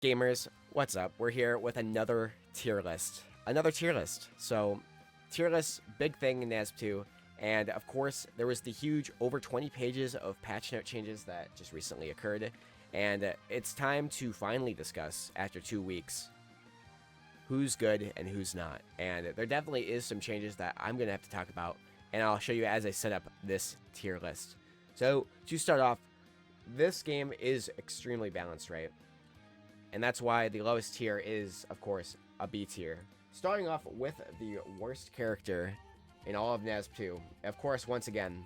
Gamers, what's up? We're here with another tier list. So, tier list, big thing in NASB2. And of course, there was the huge over 20 pages of patch note changes that just recently occurred. And it's time to finally discuss, after 2 weeks, who's good and who's not. And there definitely is some changes that I'm going to have to talk about. And I'll show you as I set up this tier list. So, to start off, this game is extremely balanced, right? And that's why the lowest tier is, of course, a B tier. Starting off with the worst character in all of NASB2. Of course, once again,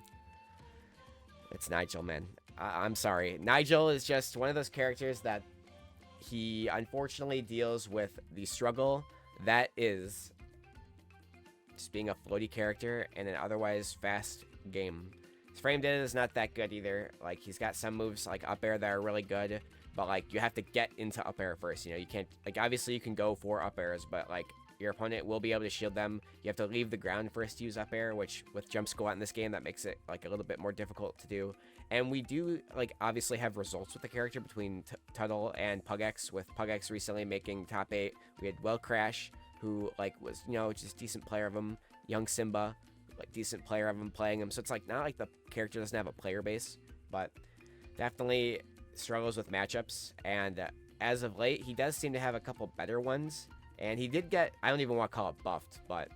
it's Nigel, man. I'm sorry. Nigel is just one of those characters that he unfortunately deals with the struggle that is just being a floaty character in an otherwise fast game. His frame data is not that good either. Like, he's got some moves like up air that are really good, but like you have to get into up air first. You know, you can't, like, obviously you can go for up airs, but like your opponent will be able to shield them. You have to leave the ground first to use up air, which with jump squat in this game, that makes it like a little bit more difficult to do. And we do like obviously have results with the character between Tuttle and Pugex, with Pugex recently making top 8. We had Well Crash, who like was, you know, just decent player of him. Young Simba, like decent player of him playing him. So it's like not like the character doesn't have a player base, but definitely struggles with matchups. And as of late, he does seem to have a couple better ones. And he did get, I don't even want to call it buffed, but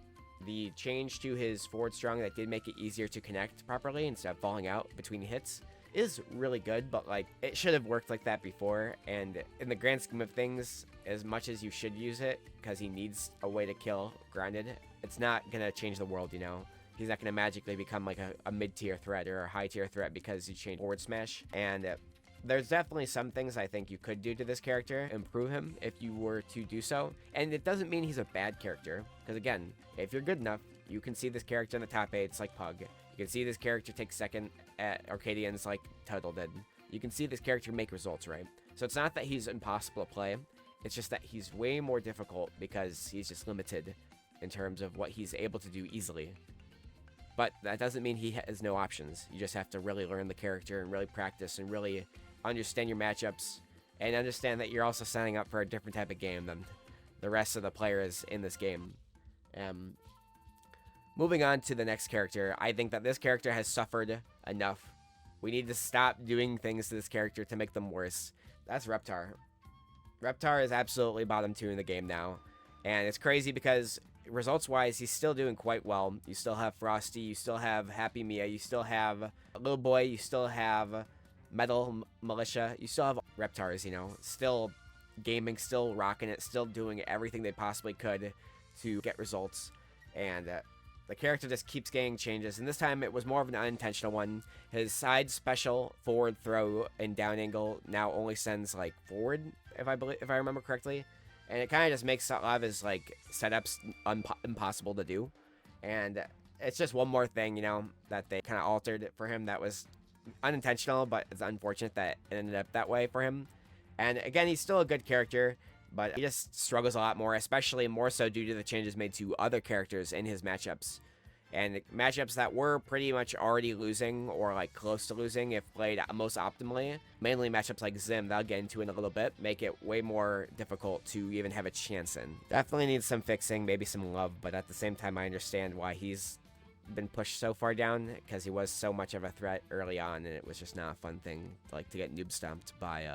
the change to his forward strong that did make it easier to connect properly instead of falling out between hits is really good. But like, it should have worked like that before. And in the grand scheme of things, as much as you should use it, because he needs a way to kill grounded, it's not going to change the world, you know? He's not going to magically become like a mid-tier threat or a high-tier threat because you change forward smash. And there's definitely some things I think you could do to this character, improve him if you were to do so. And it doesn't mean he's a bad character, because again, if you're good enough, you can see this character in the top 8s like Pug. You can see this character take second at Arcadians like Tuttle did. You can see this character make results, right? So it's not that he's impossible to play, it's just that he's way more difficult because he's just limited in terms of what he's able to do easily. But that doesn't mean he has no options. You just have to really learn the character and really practice and really understand your matchups and understand that you're also signing up for a different type of game than the rest of the players in this game. Moving on to the next character, I think that this character has suffered enough. We need to stop doing things to this character to make them worse. That's Reptar. Reptar is absolutely bottom 2 in the game now. And it's crazy because results-wise, he's still doing quite well. You still have Frosty, you still have Happy Mia, you still have Little Boy, you still have Metal Militia, you still have Reptars, you know, still gaming, still rocking it, still doing everything they possibly could to get results. And the character just keeps getting changes, and this time it was more of an unintentional one. His side special forward throw and down angle now only sends like forward, if I remember correctly. And it kind of just makes a lot of his like setups impossible to do. And it's just one more thing, you know, that they kind of altered for him that was unintentional, but it's unfortunate that it ended up that way for him. And again, he's still a good character, but he just struggles a lot more, especially more so due to the changes made to other characters in his matchups. And matchups that were pretty much already losing or like close to losing if played most optimally, mainly matchups like Zim, that I'll get into in a little bit, make it way more difficult to even have a chance in. Definitely needs some fixing, maybe some love, but at the same time I understand why he's been pushed so far down, because he was so much of a threat early on, and it was just not a fun thing like to get noob stomped by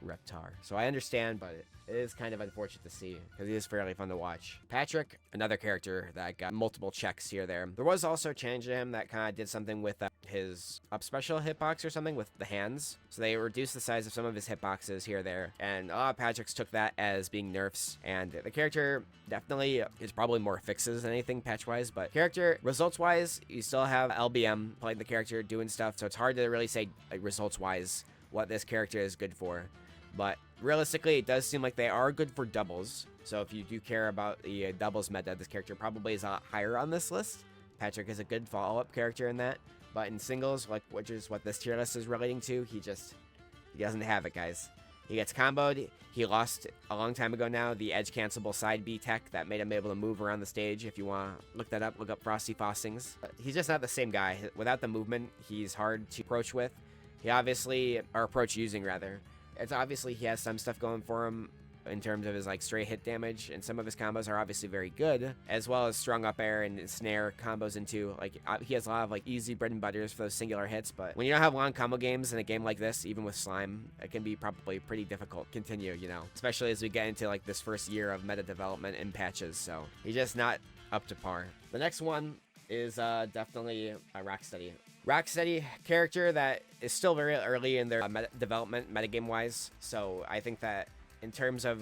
Reptar. So I understand, but it is kind of unfortunate to see, because he is fairly fun to watch. Patrick, another character that got multiple checks here there. There was also a change to him that kind of did something with his up special hitbox or something with the hands. So they reduced the size of some of his hitboxes here there, and a lot of Patricks took that as being nerfs. And the character definitely is probably more fixes than anything patch-wise, but character results-wise, you still have LBM playing the character, doing stuff, so it's hard to really say like, results-wise what this character is good for. But realistically, it does seem like they are good for doubles. So if you do care about the doubles meta, this character probably is a lot higher on this list. Patrick is a good follow-up character in that. But in singles, like which is what this tier list is relating to, he doesn't have it, guys. He gets comboed. He lost a long time ago now the edge cancelable side B tech that made him able to move around the stage. If you want to look that up, look up Frosty Fostings. But he's just not the same guy. Without the movement, he's hard to approach with. He obviously, or approach using rather. It's obviously he has some stuff going for him in terms of his like straight hit damage, and some of his combos are obviously very good, as well as strong up air and snare combos into like he has a lot of like easy bread and butters for those singular hits. But when you don't have long combo games in a game like this, even with slime, it can be probably pretty difficult to continue, you know, especially as we get into like this first year of meta development and patches. So he's just not up to par. The next one is definitely Rocksteady. Rocksteady, character that is still very early in their development metagame wise, so I think that in terms of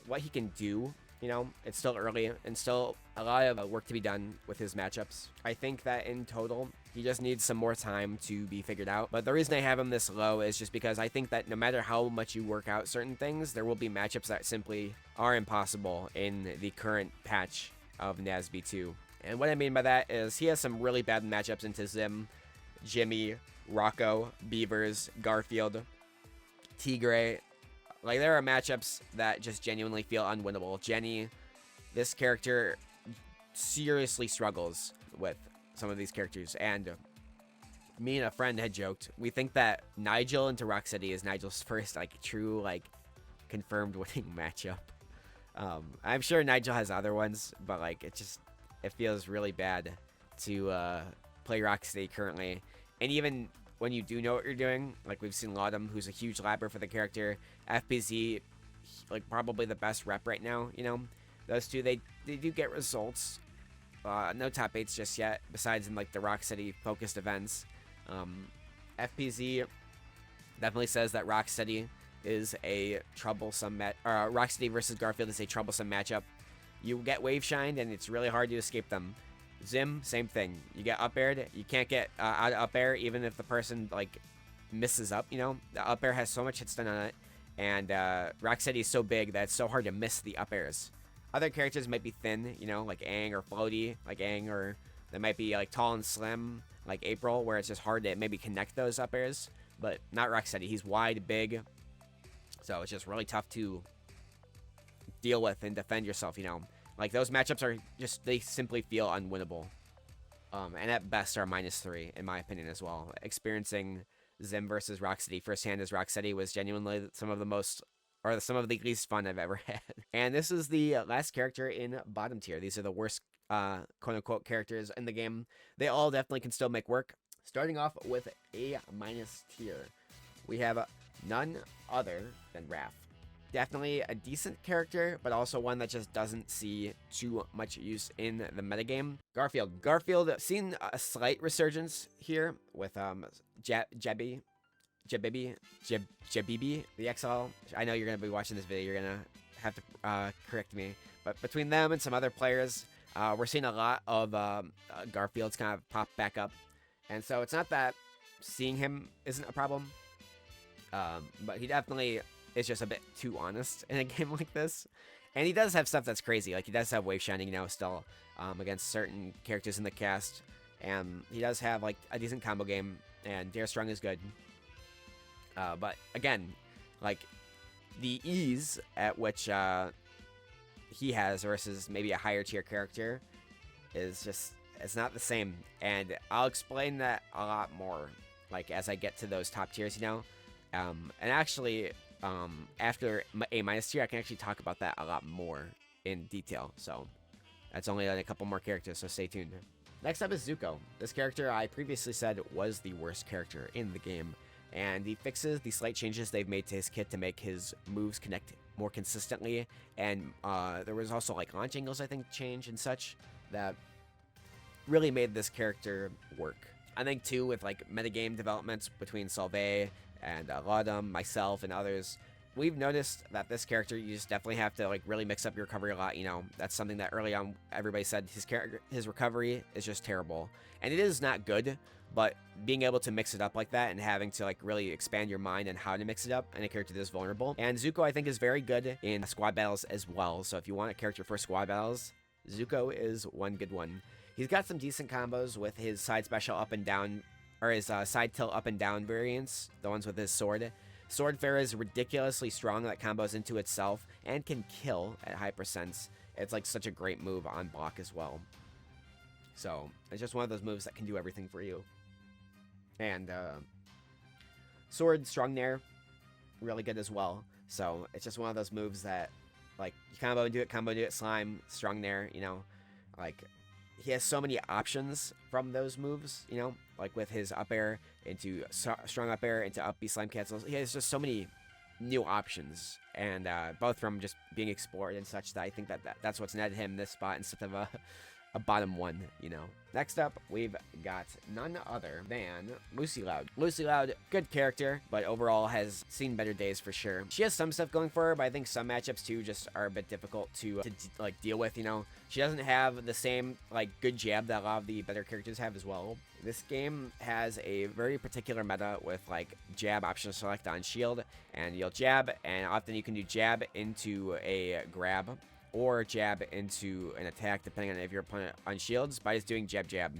what he can do, you know, it's still early and still a lot of work to be done with his matchups. I think that in total he just needs some more time to be figured out, but the reason I have him this low is just because I think that no matter how much you work out certain things, there will be matchups that simply are impossible in the current patch of NASB2. And what I mean by that is he has some really bad matchups into Zim, Jimmy, Rocco, Beavers, Garfield, Tigray. Like, there are matchups that just genuinely feel unwinnable. Jenny, this character seriously struggles with some of these characters. And me and a friend had joked, we think that Nigel into Rocksteady is Nigel's first, like, true, like, confirmed winning matchup. I'm sure Nigel has other ones, but, like, it feels really bad to play Rocksteady currently. And even when you do know what you're doing, like we've seen Laudum, who's a huge labber for the character, FPZ, like probably the best rep right now, you know, those two, they do get results. No top 8s just yet, besides in like the Rocksteady focused events. FPZ definitely says that Rocksteady is a troublesome Rocksteady versus Garfield is a troublesome matchup. You get wave shined and it's really hard to escape them. Zim, same thing. You get up aired, you can't get out of up air even if the person like misses up, you know. The up air has so much hit stun on it, and Rocksteady is so big that it's so hard to miss the up airs. Other characters might be thin, you know, like Aang or Floaty, like Aang, or they might be like tall and slim, like April, where it's just hard to maybe connect those up airs, but not Rocksteady. He's wide, big, so it's just really tough to deal with and defend yourself, you know. Like, those matchups are just, they simply feel unwinnable. And at best are -3, in my opinion, as well. Experiencing Zim versus Rocksteady firsthand as Rocksteady was genuinely some of the most, or some of the least fun I've ever had. And this is the last character in bottom tier. These are the worst, quote-unquote, characters in the game. They all definitely can still make work. Starting off with a minus tier, we have none other than Raph. Definitely a decent character, but also one that just doesn't see too much use in the metagame. Garfield. Garfield seen a slight resurgence here with Jabibi, the XL. I know you're gonna be watching this video. You're gonna have to correct me, but between them and some other players, we're seeing a lot of Garfield's kind of pop back up, and so it's not that seeing him isn't a problem, but he definitely is just a bit too honest in a game like this. And he does have stuff that's crazy. Like, he does have wave shining, you know, still against certain characters in the cast. And he does have, like, a decent combo game. And Dare Strong is good. But, again, like, the ease at which he has versus maybe a higher tier character is just, it's not the same. And I'll explain that a lot more, like, as I get to those top tiers, you know. And actually, after a minus tier, I can actually talk about that a lot more in detail. So that's only a couple more characters, so stay tuned. Next up is Zuko. This character I previously said was the worst character in the game, and he fixes the slight changes they've made to his kit to make his moves connect more consistently, and there was also like launch angles, I think, change and such that really made this character work. I think too, with like metagame developments between Solvay and Laudum, myself, and others, we've noticed that this character, you just definitely have to like really mix up your recovery a lot. You know, that's something that early on everybody said his recovery is just terrible, and it is not good. But being able to mix it up like that and having to like really expand your mind on how to mix it up in a character this vulnerable. And Zuko, I think, is very good in squad battles as well. So if you want a character for squad battles, Zuko is one good one. He's got some decent combos with his side special up and down, or his side tilt up and down variants, the ones with his sword. Sword Fair is ridiculously strong, that combos into itself and can kill at high percents. It's like such a great move on block as well. So it's just one of those moves that can do everything for you. And Sword Strong Nair, really good as well. So it's just one of those moves that like combo into it, slime, strong nair, you know, like he has so many options from those moves, you know, like with his up air into strong up air into up B slime cancels. He has just so many new options, and both from just being explored and such, that I think that's what's netted him this spot instead of a bottom one, you know. Next up, we've got none other than Lucy Loud. Lucy Loud, good character, but overall has seen better days for sure. She has some stuff going for her, but I think some matchups too just are a bit difficult to like deal with, you know. She doesn't have the same like good jab that a lot of the better characters have as well. This game has a very particular meta with like jab option select on shield, and you'll jab, and often you can do jab into a grab or jab into an attack, depending on if your opponent unshields, by just doing jab, jab.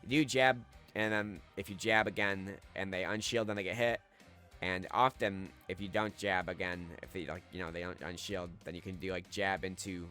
You do jab, and then if you jab again and they unshield, then they get hit. And often, if you don't jab again, if they like, you know, they don't unshield, then you can do like jab into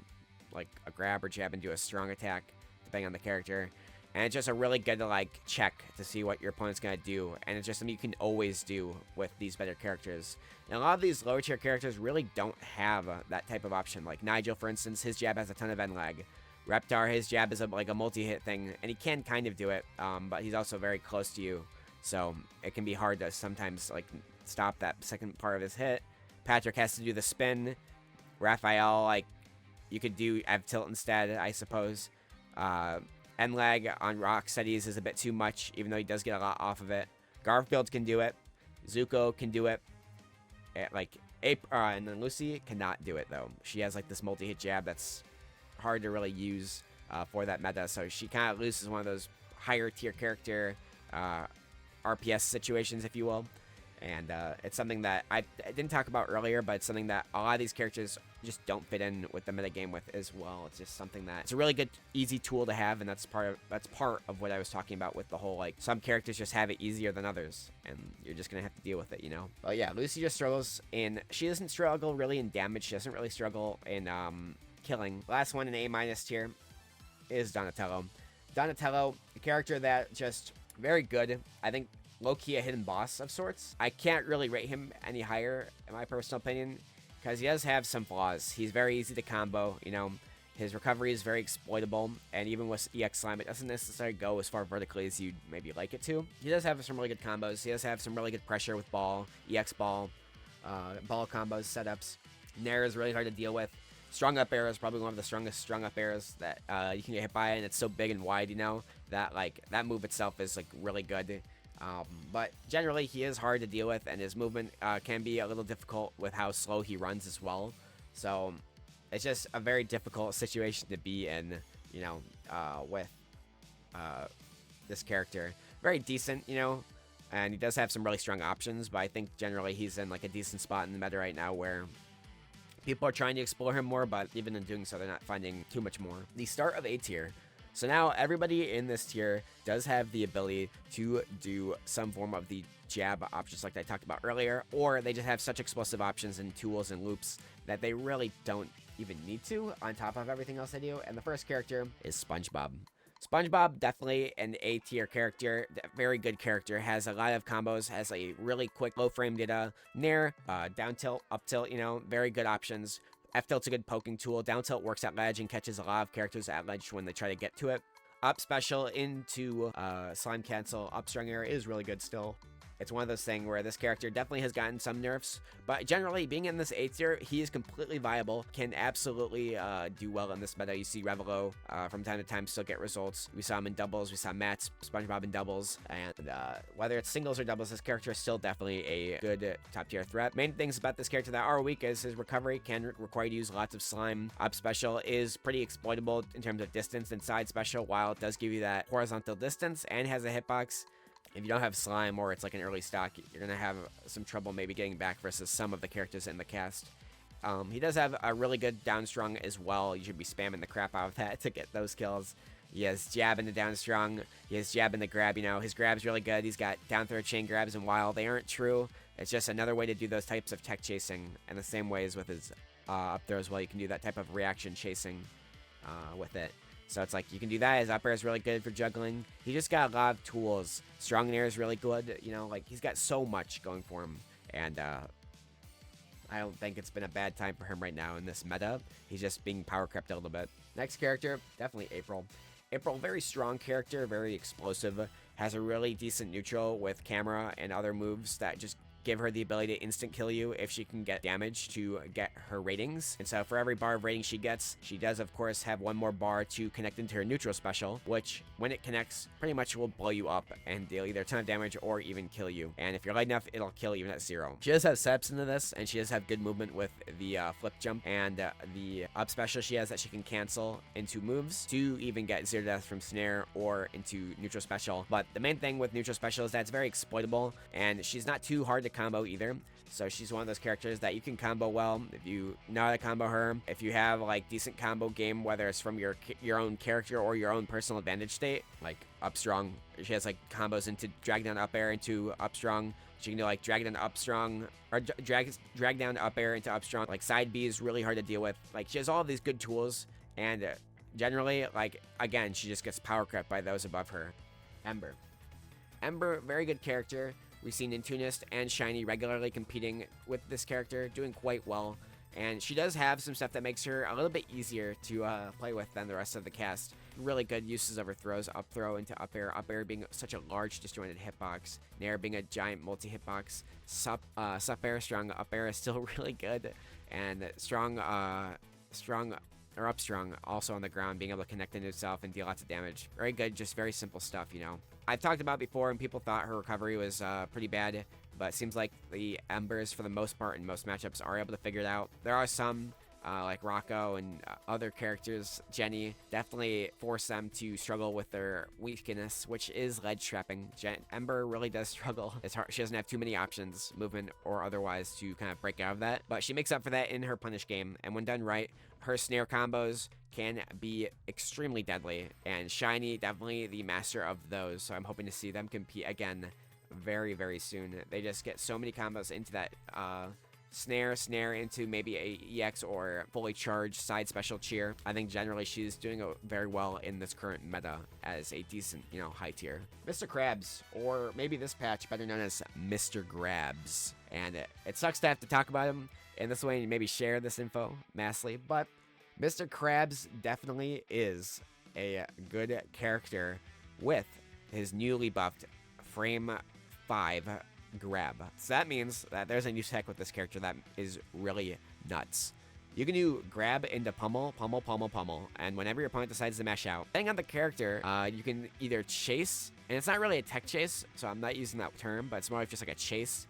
like a grab or jab into a strong attack, depending on the character. And it's just a really good like check to see what your opponent's gonna do, and it's just something you can always do with these better characters. And a lot of these lower tier characters really don't have that type of option. Like Nigel, for instance, his jab has a ton of end lag. Reptar, his jab is like a multi-hit thing, and he can kind of do it, but he's also very close to you, so it can be hard to sometimes like stop that second part of his hit. Patrick has to do the spin. Raphael, like, you could do Ev tilt instead, I suppose. End lag on Rocksteadies is a bit too much, even though he does get a lot off of it. Garfield can do it. Zuko can do it. And then Lucy cannot do it, though. She has like this multi-hit jab that's hard to really use for that meta, so she kind of loses one of those higher tier character RPS situations, if you will. And it's something that I didn't talk about earlier, but it's something that a lot of these characters just don't fit in with the metagame with as well. It's just something that it's a really good, easy tool to have, and that's part of what I was talking about with the whole, like, some characters just have it easier than others, and you're just gonna have to deal with it, you know? But yeah, Lucy just struggles she doesn't struggle really in damage, she doesn't really struggle in killing. Last one in A- tier is Donatello. Donatello, a character that just very good. I think low-key a hidden boss of sorts. I can't really rate him any higher, in my personal opinion, because he does have some flaws. He's very easy to combo, you know. His recovery is very exploitable, and even with EX Slime, it doesn't necessarily go as far vertically as you'd maybe like it to. He does have some really good combos. He does have some really good pressure with ball, EX ball, ball combos, setups. Nair is really hard to deal with. Strong up air is probably one of the strongest strong up airs that you can get hit by, and it's so big and wide, you know, that like that move itself is like really good. But generally, he is hard to deal with, and his movement can be a little difficult with how slow he runs as well. So it's just a very difficult situation to be in, you know, with this character. Very decent, you know, and he does have some really strong options, but I think generally he's in like a decent spot in the meta right now where people are trying to explore him more, but even in doing so, they're not finding too much more. The start of A tier. So now everybody in this tier does have the ability to do some form of the jab options like I talked about earlier, or they just have such explosive options and tools and loops that they really don't even need to on top of everything else they do. And the first character is SpongeBob. SpongeBob, definitely an A tier character, very good character, has a lot of combos, has a really quick low frame data, nair, down tilt, up tilt, you know, very good options. F tilt's a good poking tool. Down tilt works at ledge and catches a lot of characters at ledge when they try to get to it. Up special into slime cancel, up strong air is really good still. It's one of those things where this character definitely has gotten some nerfs, but generally being in this A tier, he is completely viable, can absolutely do well in this meta. You see Revelo from time to time still get results. We saw him in doubles, we saw Matt's SpongeBob in doubles, and whether it's singles or doubles, this character is still definitely a good top tier threat. Main things about this character that are weak is his recovery can require you to use lots of slime. Up special is pretty exploitable in terms of distance, and side special, while it does give you that horizontal distance and has a hitbox, if you don't have slime or it's like an early stock, you're going to have some trouble maybe getting back versus some of the characters in the cast. He does have a really good down strong as well. You should be spamming the crap out of that to get those kills. He has jab in the down strong. He has jab in the grab, you know. His grab's really good. He's got down throw chain grabs, and while they aren't true, it's just another way to do those types of tech chasing. And the same way as with his up there as well, you can do that type of reaction chasing with it. So it's like you can do that. His up air is really good for juggling. He just got a lot of tools. Strong air is really good. You know, like he's got so much going for him. And I don't think it's been a bad time for him right now in this meta. He's just being power crept a little bit. Next character, definitely April. April, very strong character, very explosive, has a really decent neutral with camera and other moves that just give her the ability to instant kill you if she can get damage to get her ratings. And so for every bar of rating she gets, she does of course have one more bar to connect into her neutral special, which when it connects pretty much will blow you up and deal either a ton of damage or even kill you. And if you're light enough, it'll kill even at 0. She does have steps into this, and she does have good movement with the flip jump and the up special she has that she can cancel into moves to even get 0 death from snare or into neutral special. But the main thing with neutral special is that it's very exploitable, and she's not too hard to combo either. So she's one of those characters that you can combo well if you know how to combo her. If you have like decent combo game, whether it's from your own character or your own personal advantage state, like up strong. She has like combos into drag down up air into up strong. She can do like drag down up strong or drag down up air into up strong. Like side B is really hard to deal with. Like she has all of these good tools, and generally, like again, she just gets power crept by those above her. Ember. Ember, very good character. We've seen Intunist and Shiny regularly competing with this character, doing quite well. And she does have some stuff that makes her a little bit easier to play with than the rest of the cast. Really good uses of her throws, up throw into up air being such a large disjointed hitbox, nair being a giant multi-hitbox, sup air, strong up air is still really good, and strong or up strong also on the ground, being able to connect into itself and deal lots of damage. Very good, just very simple stuff, you know. I've talked about before, and people thought her recovery was pretty bad, but it seems like the Embers, for the most part in most matchups, are able to figure it out. There are some, like Rocco and other characters, Jenny, definitely force them to struggle with their weakness, which is ledge trapping. Ember really does struggle. It's hard. She doesn't have too many options, movement or otherwise, to kind of break out of that, but she makes up for that in her punish game, and when done right, her snare combos can be extremely deadly, and Shiny definitely the master of those, so I'm hoping to see them compete again very, very soon. They just get so many combos into that snare into maybe a EX or fully charged side special cheer. I think generally she's doing very well in this current meta as a decent, you know, high tier. Mr. Krabs, or maybe this patch better known as Mr. Grabs, and it sucks to have to talk about him in this way and maybe share this info massively, but Mr. Krabs definitely is a good character with his newly buffed Frame 5 grab. So that means that there's a new tech with this character that is really nuts. You can do grab into pummel, and whenever your opponent decides to mash out, depending on the character, you can either chase, and it's not really a tech chase, so I'm not using that term, but it's more of just like a chase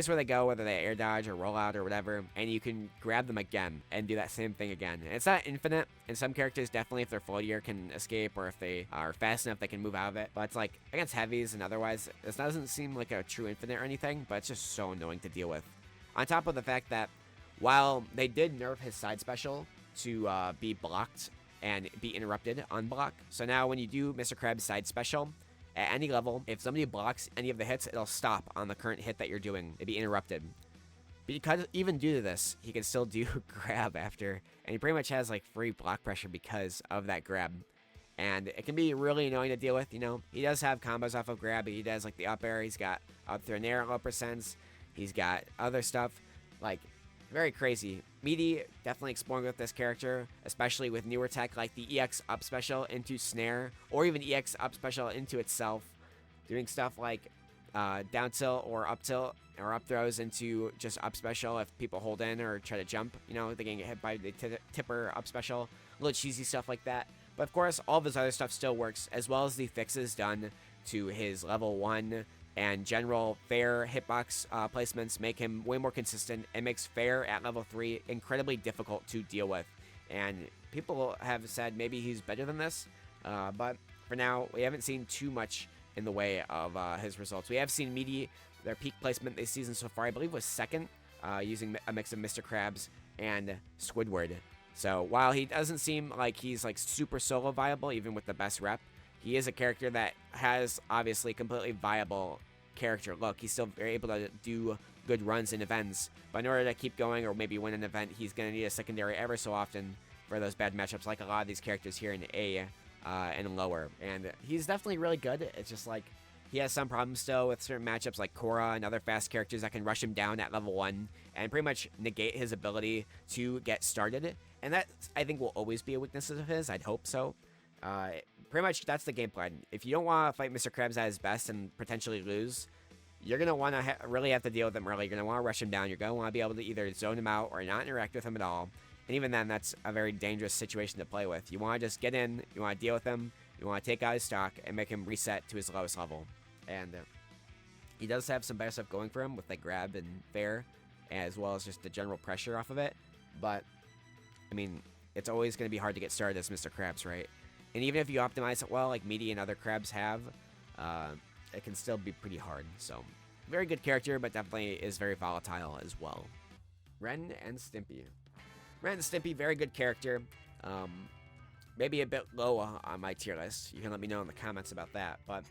where they go, whether they air dodge or roll out or whatever, and you can grab them again and do that same thing again. And it's not infinite, and some characters definitely, if they're floatier, can escape, or if they are fast enough, they can move out of it. But it's like, against heavies and otherwise, this doesn't seem like a true infinite or anything, but it's just so annoying to deal with. On top of the fact that, while they did nerf his side special to be blocked and be interrupted on block, so now when you do Mr. Krabs' side special, at any level, if somebody blocks any of the hits, it'll stop on the current hit that you're doing. It'd be interrupted. Because even due to this, he can still do grab after, and he pretty much has like free block pressure because of that grab. And it can be really annoying to deal with, you know. He does have combos off of grab. He does like the up air. He's got up through an air, low percents. He's got other stuff, like very crazy. Meaty, definitely exploring with this character, especially with newer tech like the EX up special into snare, or even EX up special into itself, doing stuff like down tilt or up tilt or up throws into just up special if people hold in or try to jump, you know, they can get hit by the tipper up special, a little cheesy stuff like that. But of course, all of his other stuff still works, as well as the fixes done to his level 1 and general fair hitbox placements make him way more consistent. It makes fair at level 3 incredibly difficult to deal with, and people have said maybe he's better than this, but for now we haven't seen too much in the way of his results. We have seen Meaty, their peak placement this season so far I believe was 2nd, using a mix of Mr. Krabs and Squidward. So while he doesn't seem like he's like super solo viable even with the best rep, he is a character that has obviously completely viable character look. He's still very able to do good runs in events, but in order to keep going or maybe win an event, he's going to need a secondary ever so often for those bad matchups, like a lot of these characters here in A and lower. And he's definitely really good. It's just like He has some problems still with certain matchups like Korra and other fast characters that can rush him down at level 1 and pretty much negate his ability to get started. And that, I think, will always be a weakness of his. I'd hope so. Pretty much that's the game plan. If you don't want to fight Mr. Krabs at his best and potentially lose, you're going to want to really have to deal with him early. You're going to want to rush him down. You're going to want to be able to either zone him out or not interact with him at all. And even then, that's a very dangerous situation to play with. You want to just get in, you want to deal with him, you want to take out his stock and make him reset to his lowest level. And he does have some better stuff going for him with like grab and fair, as well as just the general pressure off of it. But, I mean, it's always going to be hard to get started as Mr. Krabs, right? And even if you optimize it well, like Meaty and other Krabs have, it can still be pretty hard. So, very good character, but definitely is very volatile as well. Ren and Stimpy. Ren and Stimpy, very good character. Maybe a bit low on my tier list. You can let me know in the comments about that. But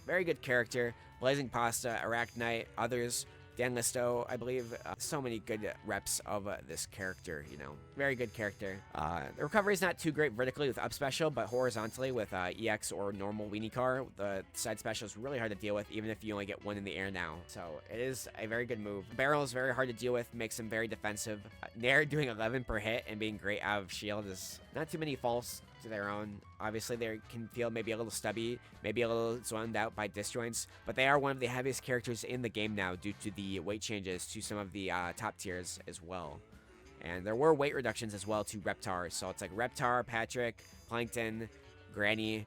very good character. Blazing Pasta, Arachnite, others. Dan Listo, I believe. So many good reps of this character, you know. Very good character. The recovery is not too great vertically with up special, but horizontally with EX or normal Weenie Car, the side special is really hard to deal with, even if you only get one in the air now. So it is a very good move. Barrel is very hard to deal with, makes him very defensive. Nair doing 11 per hit and being great out of shield is not too many false to their own. Obviously, they can feel maybe a little stubby, maybe a little zoned out by disjoints, but they are one of the heaviest characters in the game now due to the weight changes to some of the top tiers as well. And there were weight reductions as well to Reptar, so it's like Reptar, Patrick, Plankton, Granny,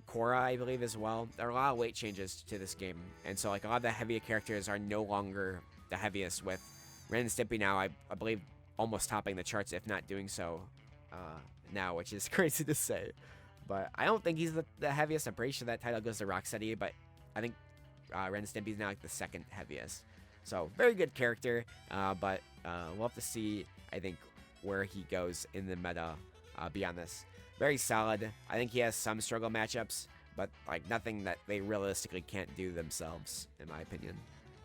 Korra, I believe as well. There are a lot of weight changes to this game, and so like a lot of the heavier characters are no longer the heaviest, with Ren and Stimpy now, I believe, almost topping the charts, if not doing so now, which is crazy to say. But I don't think he's the heaviest. I'm pretty sure that title goes to Rocksteady, but I think Ren and Stimpy is now like the second heaviest. So very good character, but we'll have to see, I think, where he goes in the meta beyond this. Very solid. I think he has some struggle matchups, but like nothing that they realistically can't do themselves, in my opinion.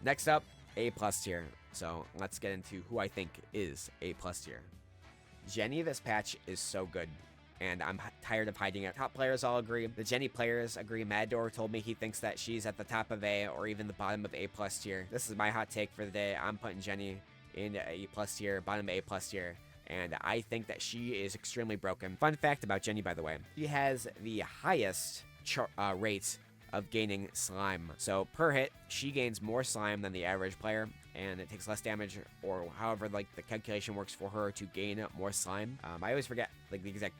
Next up, A+ tier. So let's get into who I think is A+ tier. Jenny this patch is so good, and I'm tired of hiding it. Top players all agree. The Jenny players agree. Maddor told me he thinks that she's at the top of A or even the bottom of A+ tier. This is my hot take for the day. I'm putting Jenny in A+ tier, bottom of A+ tier, and I think that she is extremely broken. Fun fact about Jenny, by the way. She has the highest rate of gaining slime. So per hit, she gains more slime than the average player, and it takes less damage, or however like the calculation works for her to gain more slime. I always forget like the exact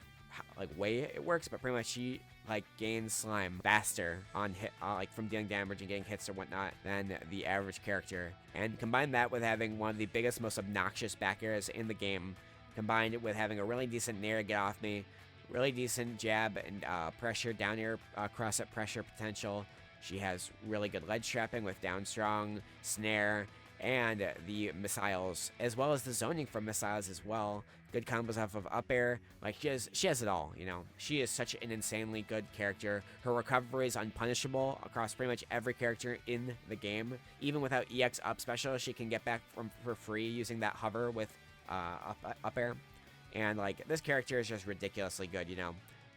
way it works, but pretty much she like gains slime faster on hit, like from dealing damage and getting hits or whatnot, than the average character. And combine that with having one of the biggest, most obnoxious back airs in the game, combined with having a really decent nair get off me, really decent jab and pressure, down air, cross-up pressure potential. She has really good ledge trapping with down strong, snare, and the missiles, as well as the zoning from missiles as well. Good combos off of up air. Like she has it all, you know. She is such an insanely good character. Her recovery is unpunishable across pretty much every character in the game. Even without EX up special, she can get back for free using that hover with up air. And like this character is just ridiculously good, you know.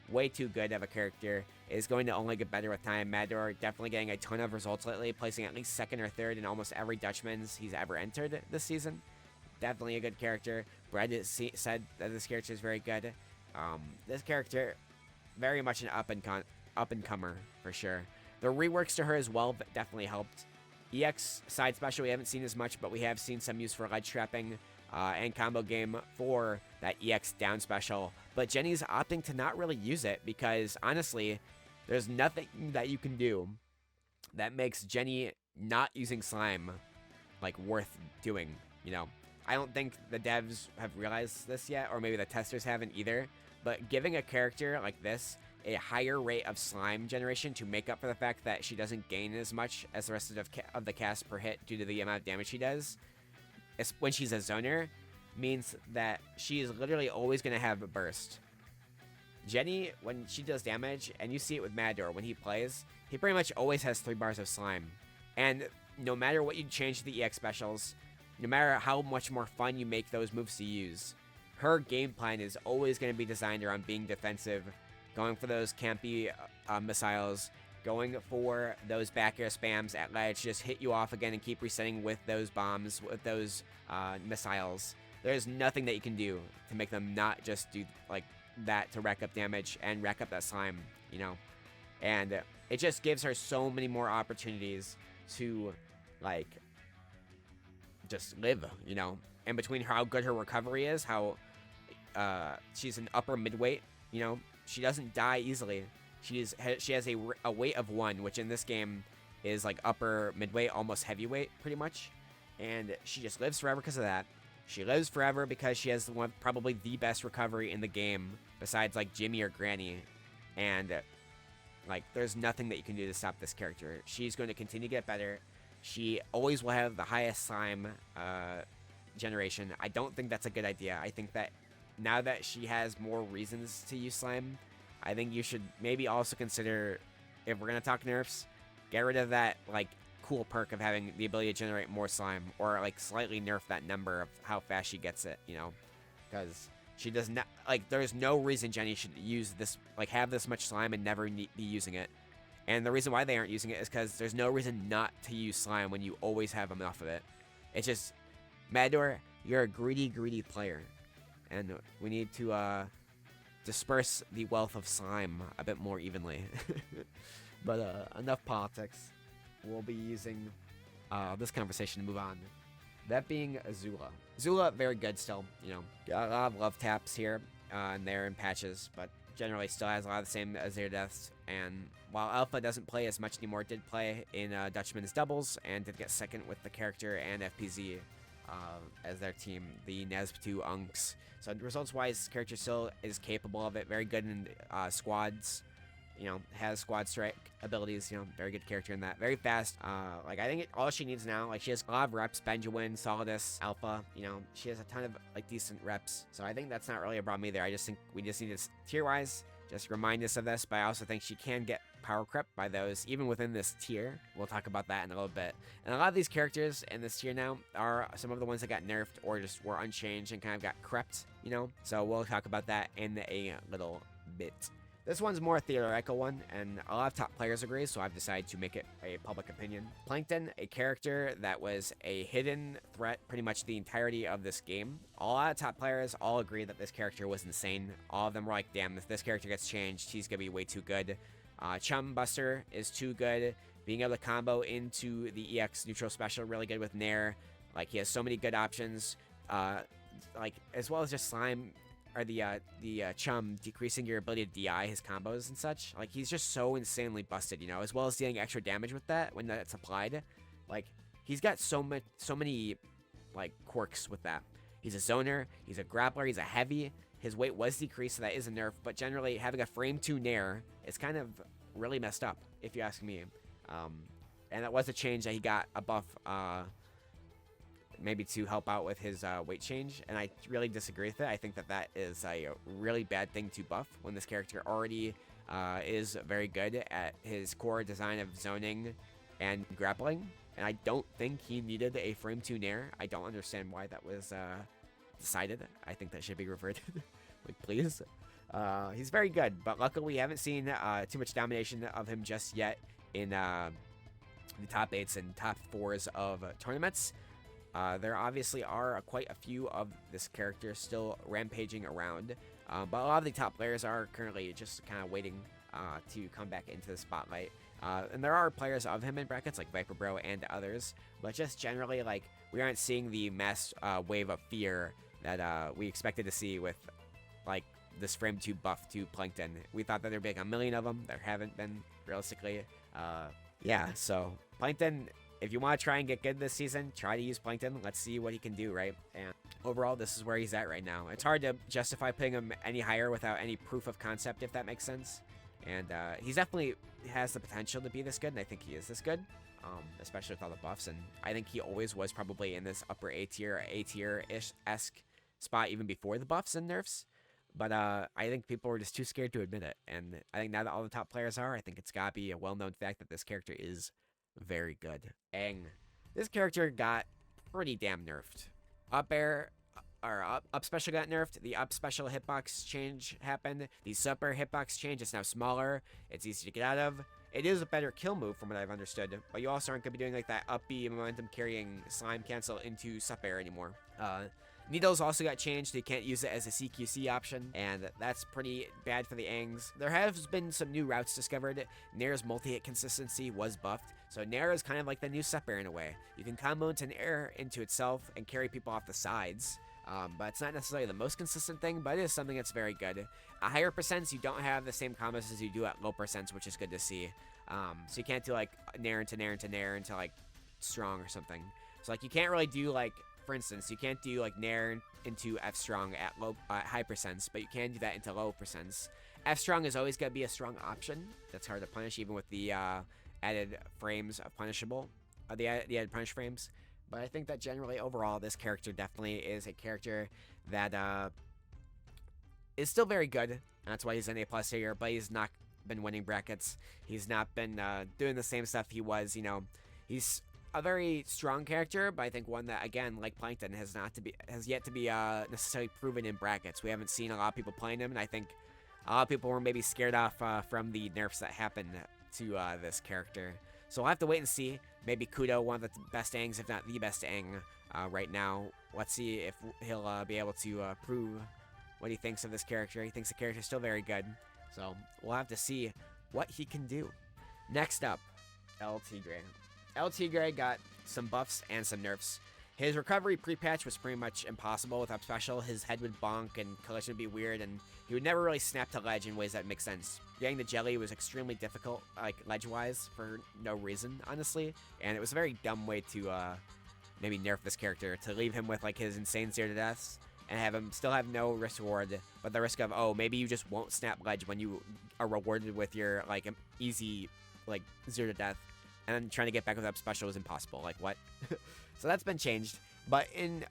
Way too good of a character. Is going to only get better with time. Maddor definitely getting a ton of results lately, placing at least second or third in almost every Dutchman's he's ever entered this season. Definitely a good character. Brad said that this character is very good. This character, very much an up and comer for sure. The reworks to her as well definitely helped. EX side special we haven't seen as much, but we have seen some use for ledge trapping and combo game for that EX down special. But Jenny's opting to not really use it because honestly, there's nothing that you can do that makes Jenny not using slime like worth doing, you know. I don't think the devs have realized this yet, or maybe the testers haven't either, but giving a character like this a higher rate of slime generation to make up for the fact that she doesn't gain as much as the rest of the cast per hit due to the amount of damage she does when she's a zoner means that she is literally always going to have a burst. Jenny, when she does damage, and you see it with Maddor when he plays, he pretty much always has 3 bars of slime. And no matter what you change to the EX specials, no matter how much more fun you make those moves to use, her game plan is always going to be designed around being defensive, going for those campy missiles, going for those back air spams at ledge, just hit you off again and keep resetting with those bombs, with those missiles. There's nothing that you can do to make them not just do like that to rack up damage and rack up that slime, you know? And it just gives her so many more opportunities to, like, just live, you know? And between how good her recovery is, how she's an upper midweight, you know? She doesn't die easily. She has a weight of 1, which in this game is like upper midweight, almost heavyweight, pretty much. And she just lives forever because of that. She lives forever because she has probably the best recovery in the game, besides like Jimmy or Granny. And like, there's nothing that you can do to stop this character. She's going to continue to get better. She always will have the highest slime generation. I don't think that's a good idea. I think that now that she has more reasons to use slime, I think you should maybe also consider, if we're going to talk nerfs, get rid of that, like, cool perk of having the ability to generate more slime, or, like, slightly nerf that number of how fast she gets it, you know? Because she does not, like, there's no reason Jenny should use this, like, have this much slime and never be using it. And the reason why they aren't using it is because there's no reason not to use slime when you always have enough of it. It's just, Matador, you're a greedy, greedy player. And we need to, disperse the wealth of slime a bit more evenly. But enough politics. We'll be using this conversation to move on. That being Azula. Azula, very good still. You know, got a lot of love taps here and there in patches, but generally still has a lot of the same Azir deaths. And while Alpha doesn't play as much anymore, did play in Dutchman's doubles and did get second with the character and FPZ as their team, the NASB2 Unks. So results-wise, this character still is capable of it. Very good in squads. You know, has squad strike abilities. You know, very good character in that. Very fast. Like, I think all she needs now, like, she has a lot of reps. Benjamin, Solidus, Alpha. You know, she has a ton of, like, decent reps. So I think that's not really a problem either. I just think we just need to, tier-wise, just remind us of this. But I also think she can get power crept by those, even within this tier. We'll talk about that in a little bit. And a lot of these characters in this tier now are some of the ones that got nerfed or just were unchanged and kind of got crept, you know? So we'll talk about that in a little bit. This one's more a theoretical one, and a lot of top players agree, so I've decided to make it a public opinion. Plankton, a character that was a hidden threat pretty much the entirety of this game. A lot of top players all agree that this character was insane. All of them were like, damn, if this character gets changed, he's gonna be way too good. Chum Buster is too good. Being able to combo into the EX neutral special, really good with Nair. Like, he has so many good options. Like, as well as just Slime, or the Chum, decreasing your ability to DI his combos and such. Like, he's just so insanely busted, you know, as well as dealing extra damage with that when that's applied. Like, he's got so many, like, quirks with that. He's a zoner, he's a grappler, he's a heavy. His weight was decreased, so that is a nerf, but generally having a frame 2 Nair is kind of really messed up, if you ask me. And that was a change that he got a buff, maybe to help out with his weight change, and I really disagree with it. I think that that is a really bad thing to buff when this character already is very good at his core design of zoning and grappling, and I don't think he needed a frame 2 Nair. I don't understand why that was decided. I think that should be reverted. Like, please. He's very good, but luckily we haven't seen too much domination of him just yet in the top 8s and top 4s of tournaments. There obviously are quite a few of this character still rampaging around, but a lot of the top players are currently just kind of waiting to come back into the spotlight. And there are players of him in brackets like Viper Bro and others, but just generally, like, we aren't seeing the mass wave of fear that we expected to see with, like, this frame 2 buff to Plankton. We thought that there'd be like a million of them. There haven't been, realistically. Yeah, so Plankton, if you want to try and get good this season, try to use Plankton. Let's see what he can do, right? And overall, this is where he's at right now. It's hard to justify putting him any higher without any proof of concept, if that makes sense. And he's definitely has the potential to be this good, and I think he is this good, especially with all the buffs. And I think he always was probably in this upper A tier-ish-esque spot even before the buffs and nerfs. But I think people were just too scared to admit it. And I think now that all the top players are, I think it's got to be a well-known fact that this character is very good. Aang. This character got pretty damn nerfed. Up air, or up special got nerfed. The up special hitbox change happened. The super hitbox change is now smaller. It's easy to get out of. It is a better kill move from what I've understood, but you also aren't going to be doing like that up B momentum carrying slime cancel into sup air anymore. Needles also got changed. You can't use it as a CQC option, and that's pretty bad for the Angs. There has been some new routes discovered. Nair's multi-hit consistency was buffed, so Nair is kind of like the new sup air in a way. You can combo into Nair into itself and carry people off the sides. But it's not necessarily the most consistent thing, but it is something that's very good. At higher percents, you don't have the same combos as you do at low percents, which is good to see. So you can't do like Nair into Nair into Nair into like strong or something. So like you can't really do like, for instance, you can't do like Nair into F strong at high percents, but you can do that into low percents. F strong is always going to be a strong option. That's hard to punish, even with the added frames of punishable, the added punish frames. But I think that generally, overall, this character definitely is a character that is still very good. And that's why he's an A+ here, but he's not been winning brackets. He's not been doing the same stuff he was, He's a very strong character, but I think one that, again, like Plankton, has yet to be necessarily proven in brackets. We haven't seen a lot of people playing him, and I think a lot of people were maybe scared off from the nerfs that happened to this character. So we'll have to wait and see. Maybe Kudo, one of the best Angs, if not the best Ang right now. Let's see if he'll be able to prove what he thinks of this character. He thinks the character is still very good. So we'll have to see what he can do. Next up, El Tigre. El Tigre got some buffs and some nerfs. His recovery pre-patch was pretty much impossible with up special. His head would bonk and collision would be weird, and he would never really snap to ledge in ways that make sense. Getting the jelly was extremely difficult, like ledge-wise, for no reason, honestly. And it was a very dumb way to maybe nerf this character, to leave him with like his insane 0 to deaths and have him still have no risk reward, but the risk of, oh, maybe you just won't snap ledge when you are rewarded with your like easy like 0 to death, and then trying to get back with up special is impossible. Like, what? So that's been changed. But in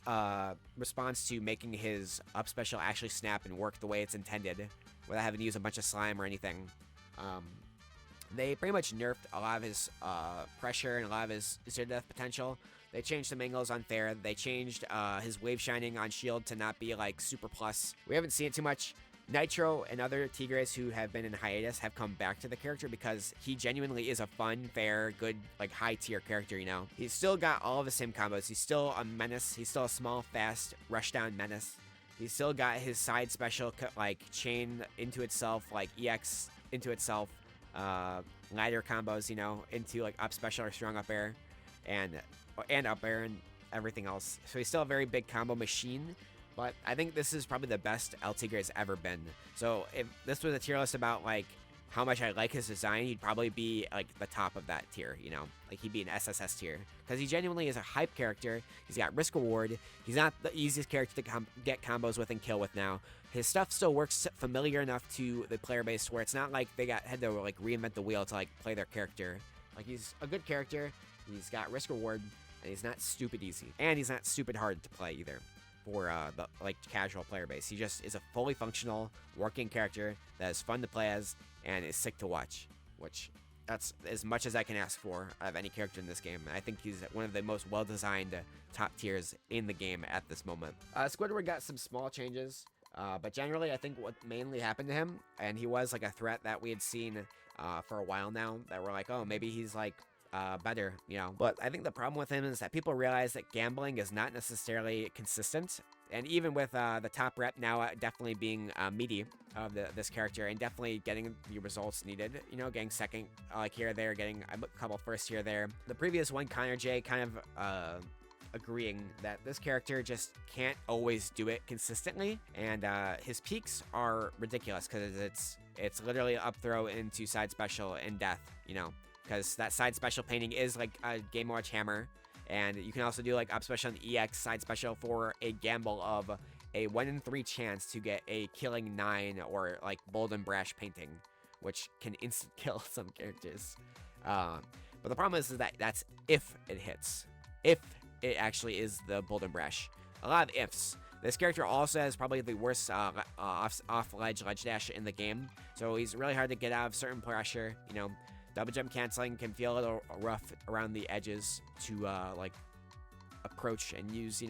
response to making his up special actually snap and work the way it's intended, without having to use a bunch of slime or anything, they pretty much nerfed a lot of his pressure and a lot of his 0 death potential. They changed some angles on Thayer. They changed his wave shining on shield to not be like super plus. We haven't seen it too much. Nitro and other Tigres who have been in hiatus have come back to the character because he genuinely is a fun, fair, good, like high tier character, He's still got all of the same combos. He's still a menace. He's still a small, fast, rush down menace. He's still got his side special, like chain into itself, like EX into itself, ladder combos, into like up special or strong up air, and up air and everything else. So he's still a very big combo machine. But I think this is probably the best El Tigre has ever been. So if this was a tier list about like how much I like his design, he'd probably be like the top of that tier, Like he'd be an SSS tier. Because he genuinely is a hype character. He's got risk reward. He's not the easiest character to get combos with and kill with now. His stuff still works familiar enough to the player base where it's not like they had to like reinvent the wheel to like play their character. Like he's a good character. He's got risk reward. And he's not stupid easy. And he's not stupid hard to play either. For the like casual player base. He just is a fully functional working character that is fun to play as and is sick to watch, which that's as much as I can ask for of any character in this game. I think he's one of the most well-designed top tiers in the game at this moment. Squidward got some small changes, but generally I think what mainly happened to him, and he was like a threat that we had seen for a while now, that we're like, oh, maybe he's like better, But I think the problem with him is that people realize that gambling is not necessarily consistent. And even with the top rep now definitely being meaty of this character and definitely getting the results needed, getting second like here or there, getting a couple first here or there. The previous one, Connor J, kind of agreeing that this character just can't always do it consistently. And his peaks are ridiculous because it's literally up throw into side special and death, because that side special painting is like a Game Watch hammer, and you can also do like up special and EX side special for a gamble of a 1 in 3 chance to get a killing 9 or like bold and brash painting, which can instant kill some characters. But the problem is that that's if it hits, if it actually is the bold and brash. A lot of ifs. This character also has probably the worst off ledge dash in the game, so he's really hard to get out of certain pressure, Double jump canceling can feel a little rough around the edges to like approach and use,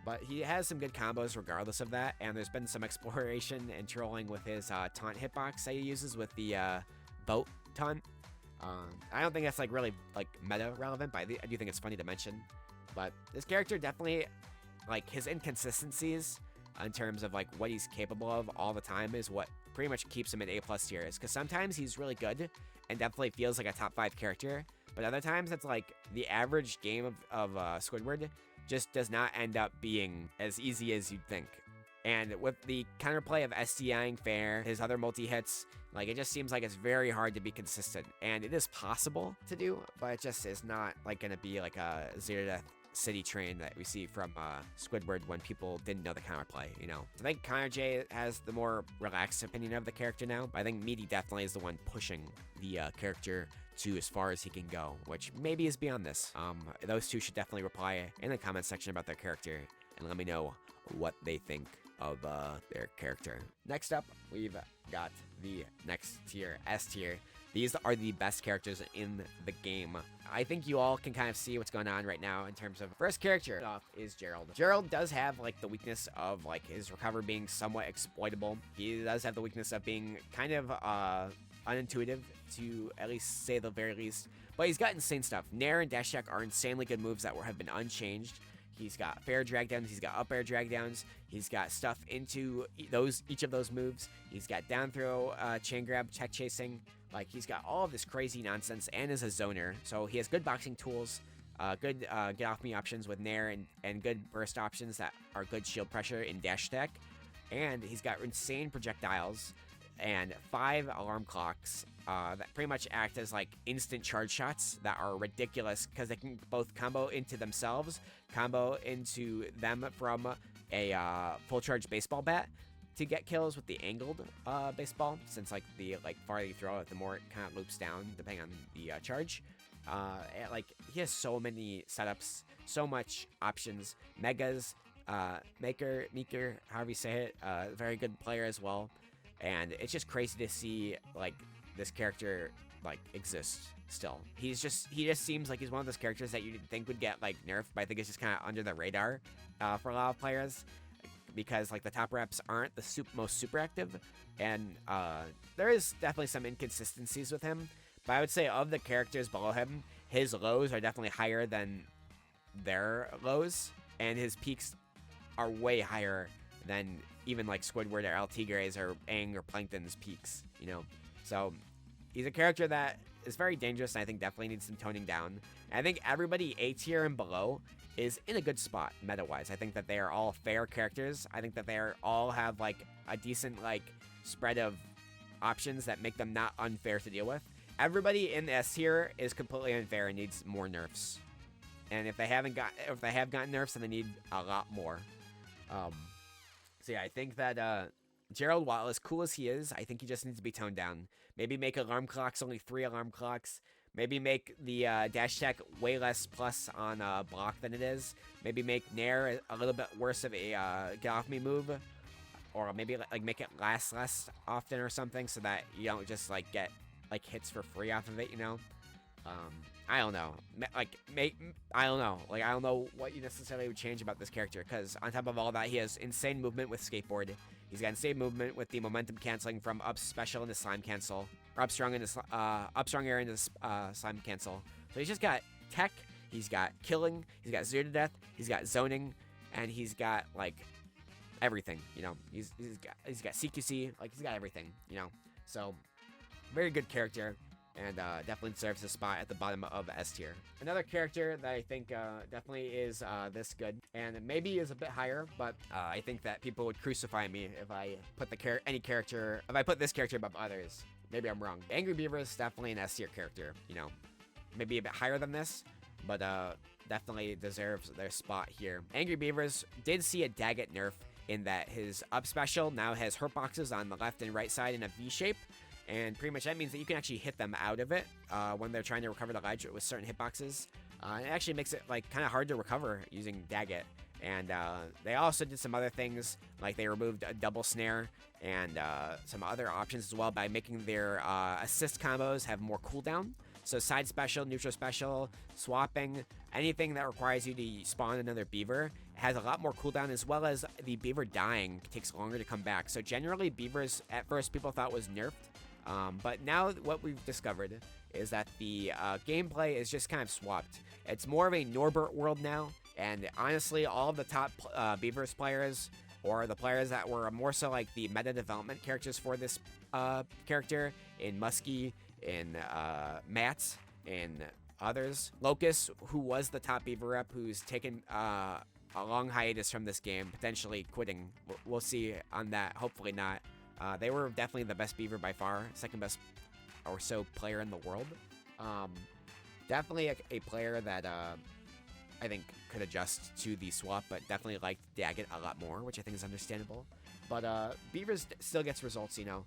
but he has some good combos regardless of that. And there's been some exploration and trolling with his taunt hitbox that he uses with the boat taunt, I don't think that's like really like meta relevant, but I do think it's funny to mention. But this character definitely, like, his inconsistencies in terms of like what he's capable of all the time is what pretty much keeps him in A+ tiers. Because sometimes he's really good and definitely feels like a top 5 character, but other times it's like the average game of Squidward just does not end up being as easy as you'd think. And with the counterplay of SDIing fair, his other multi-hits, like, it just seems like it's very hard to be consistent. And it is possible to do, but it just is not like gonna be like a Zero Death City train that we see from Squidward when people didn't know the counterplay, you know. So I think Connor J has the more relaxed opinion of the character now, but I think Meaty definitely is the one pushing the character to as far as he can go, which maybe is beyond this. Those two should definitely reply in the comment section about their character and let me know what they think of their character. Next up, we've got the next tier, S tier. These are the best characters in the game. I think you all can kind of see what's going on right now in terms of first character off is Gerald. Gerald does have like the weakness of like his recover being somewhat exploitable. He does have the weakness of being kind of unintuitive, to at least say the very least. But he's got insane stuff. Nair and dash attack are insanely good moves that have been unchanged. He's got fair drag downs, he's got up air drag downs, he's got stuff into each of those moves. He's got down throw, chain grab, tech chasing. Like, he's got all of this crazy nonsense and is a zoner. So he has good boxing tools, good get off me options with Nair, and good burst options that are good shield pressure in dash attack. And he's got insane projectiles and 5 alarm clocks that pretty much act as like instant charge shots that are ridiculous because they can both combo into themselves, combo into them from a full charge baseball bat to get kills with the angled baseball, since like the farther you throw it, the more it kind of loops down depending on the charge. Like, he has so many setups, so much options, megas, Meeker, however you say it, very good player as well. And it's just crazy to see like this character like exist still. He just seems like he's one of those characters that you didn't think would get like nerfed, but I think it's just kind of under the radar for a lot of players because like the top reps aren't the most super active, and there is definitely some inconsistencies with him. But I would say of the characters below him, his lows are definitely higher than their lows, and his peaks are way higher than even like Squidward or Altigre's or Aang or Plankton's peaks, you know? So he's a character that is very dangerous and I think definitely needs some toning down. And I think everybody A tier and below is in a good spot meta-wise. I think that they are all fair characters. I think that they all have like a decent like spread of options that make them not unfair to deal with. Everybody in the S tier is completely unfair and needs more nerfs. And if they have gotten nerfs, then they need a lot more. So yeah, I think that Gerald, while as cool as he is, I think he just needs to be toned down. Maybe make alarm clocks only 3 alarm clocks. Maybe make the dash attack way less plus on block than it is. Maybe make Nair a little bit worse of a get off me move, or maybe like make it last less often or something, so that you don't just like get like hits for free off of it, you know. I don't know. I don't know. Like, I don't know what you necessarily would change about this character, because on top of all that, he has insane movement with skateboard. He's got insane movement with the momentum canceling from up special into slime cancel, or up strong air into slime cancel. So he's just got tech. He's got killing. He's got zero to death. He's got zoning, and he's got like everything. You know, he's got CQC. Like, he's got everything. You know, so very good character. And definitely deserves a spot at the bottom of S tier. Another character that I think definitely is this good, and maybe is a bit higher, but I think that people would crucify me if I put if I put this character above others. Maybe I'm wrong. Angry Beaver is definitely an S tier character, you know. Maybe a bit higher than this, but definitely deserves their spot here. Angry Beavers did see a Daggett nerf in that his up special now has hurt boxes on the left and right side in a V shape. And pretty much that means that you can actually hit them out of it when they're trying to recover the ledge with certain hitboxes. It actually makes it like kind of hard to recover using Daggett. And they also did some other things, like they removed a double snare and some other options as well by making their assist combos have more cooldown. So side special, neutral special, swapping, anything that requires you to spawn another beaver has a lot more cooldown, as well as the beaver dying takes longer to come back. So generally beavers at first people thought was nerfed. But now what we've discovered is that the gameplay is just kind of swapped. It's more of a Norbert world now, and honestly, all of the top Beavers players, or the players that were more so like the meta development characters for this character, in Muskie, in Matt, in others. Locust, who was the top Beaver rep, who's taken a long hiatus from this game, potentially quitting. We'll see on that. Hopefully not. They were definitely the best Beaver by far, second best or so player in the world. Definitely a player that I think could adjust to the swap, but definitely liked Daggett a lot more, which I think is understandable. But Beavers still gets results, you know.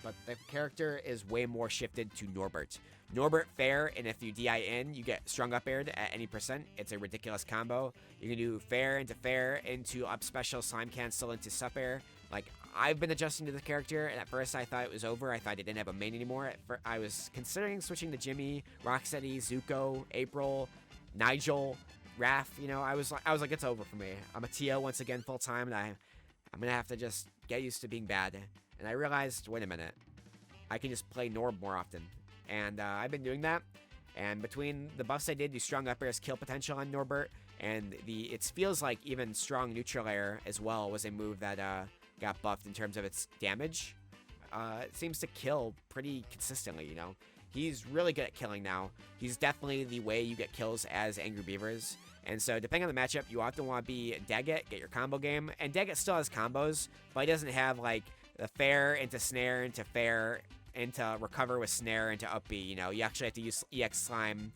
But the character is way more shifted to Norbert. Norbert fair, and if you DI in, you get strong up aired at any percent. It's a ridiculous combo. You can do fair into up special, slime cancel into sup air. Like, I've been adjusting to the character, and at first I thought it was over. I thought I didn't have a main anymore. I was considering switching to Jimmy, Rocksteady, Zuko, April, Nigel, Raph. You know, I was like, it's over for me. I'm a TO once again full time, and I'm gonna have to just get used to being bad. And I realized, wait a minute, I can just play Norb more often. And I've been doing that. And between the buffs I did, the strong up air's kill potential on Norbert, and it feels like even strong neutral air as well was a move that got buffed in terms of its damage. It seems to kill pretty consistently, you know. He's really good at killing now. He's definitely the way you get kills as Angry Beavers. And so depending on the matchup, you often want to be Daggett, get your combo game. And Daggett still has combos, but he doesn't have like the fair into snare into fair into recover with snare into up B. You know, you actually have to use EX slime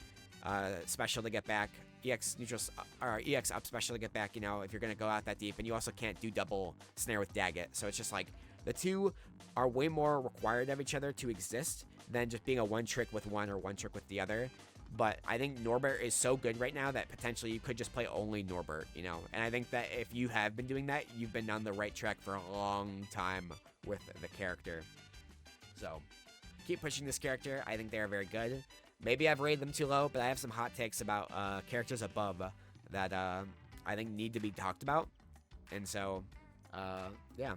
special to get back. EX neutral or EX up special to get back, you know, if you're gonna go out that deep, and you also can't do double snare with Daggett. So it's just like the two are way more required of each other to exist than just being a one trick with one or one trick with the other. But I think Norbert is so good right now that potentially you could just play only Norbert, you know. And I think that if you have been doing that, you've been on the right track for a long time with the character. So keep pushing this character. I think they are very good. Maybe I've rated them too low, but I have some hot takes about characters above that I think need to be talked about. And so, yeah.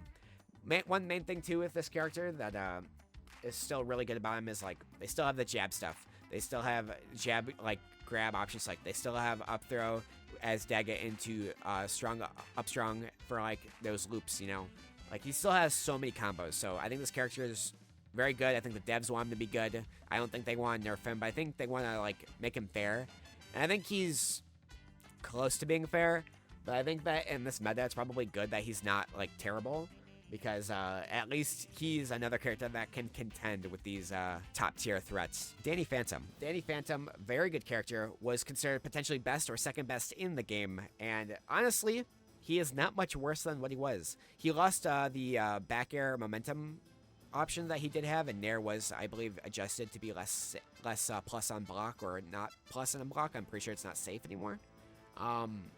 One main thing too with this character that is still really good about him is like they still have the jab stuff. They still have jab like grab options. Like they still have up throw as Daggett into strong up strong for like those loops. You know, like he still has so many combos. So I think this character is very good. I think the devs want him to be good. I don't think they want to nerf him, but I think they want to like make him fair. And I think he's close to being fair. But I think that in this meta, it's probably good that he's not like terrible. Because at least he's another character that can contend with these top tier threats. Danny Phantom. Danny Phantom, very good character, was considered potentially best or second best in the game. And honestly, he is not much worse than what he was. He lost the back air momentum option that he did have, and Nair was, I believe, adjusted to be less plus on block or not plus on block. I'm pretty sure it's not safe anymore.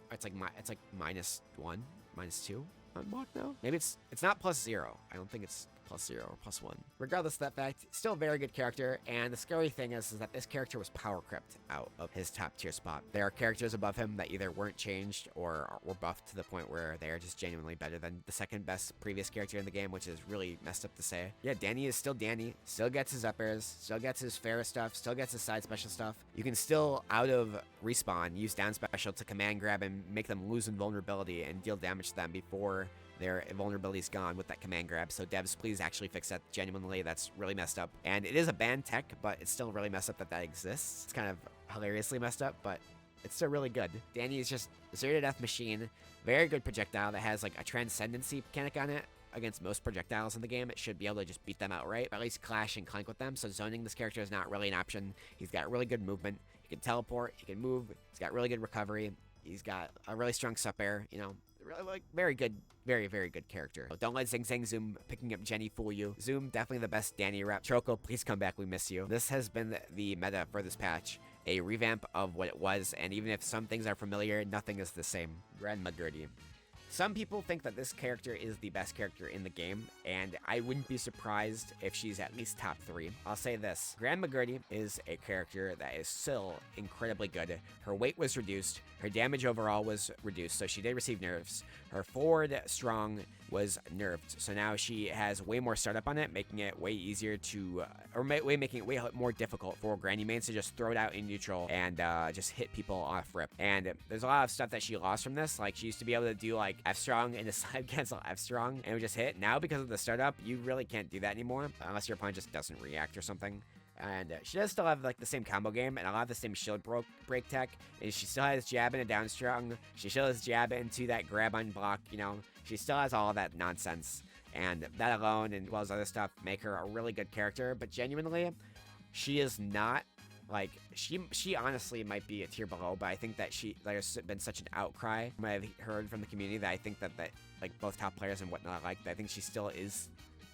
It's like -1, -2. Unblock now? Maybe it's not +0. I don't think it's +0 or +1. Regardless of that fact, still a very good character, and the scary thing is that this character was power crept out of his top tier spot. There are characters above him that either weren't changed or were buffed to the point where they are just genuinely better than the second best previous character in the game, which is really messed up to say. Yeah, Danny is still Danny, still gets his up airs, still gets his fair stuff, still gets his side special stuff. You can still, out of respawn, use down special to command grab and make them lose invulnerability and deal damage to them before their invulnerability is gone with that command grab. So devs, please actually fix that. Genuinely, that's really messed up. And it is a banned tech, but it's still really messed up that exists. It's kind of hilariously messed up, but it's still really good. Danny is just a zero to death machine. Very good projectile that has like a transcendency mechanic on it. Against most projectiles in the game, it should be able to just beat them outright, or at least clash and clank with them. So zoning this character is not really an option. He's got really good movement. He can teleport. He can move. He's got really good recovery. He's got a really strong sup air, you know. Really, like, very good, very, very good character. Don't let Zing Zang Zoom picking up Jenny fool you. Zoom, definitely the best Danny rep. Choco, please come back, we miss you. This has been the meta for this patch. A revamp of what it was, and even if some things are familiar, nothing is the same. Grandma Gertie. Some people think that this character is the best character in the game, and I wouldn't be surprised if she's at least top 3. I'll say this. Grandma Gertie is a character that is still incredibly good. Her weight was reduced, her damage overall was reduced, so she did receive nerfs. Her forward strong was nerfed. So now she has way more startup on it, making it way easier to, making it way more difficult for Granny mains to just throw it out in neutral and just hit people off rip. And there's a lot of stuff that she lost from this. Like, she used to be able to do like F strong and a side cancel F strong and it would just hit. Now, because of the startup, you really can't do that anymore unless your opponent just doesn't react or something. And she does still have like the same combo game and a lot of the same shield break tech. And she still has jab and a down strong. She still has jab into that grab on block, you know. She still has all that nonsense. And that alone, and as well as other stuff, make her a really good character. But genuinely, she is not, like, she honestly might be a tier below, but I think that there's been such an outcry I've heard from the community that I think that like both top players and whatnot, like, I think she still is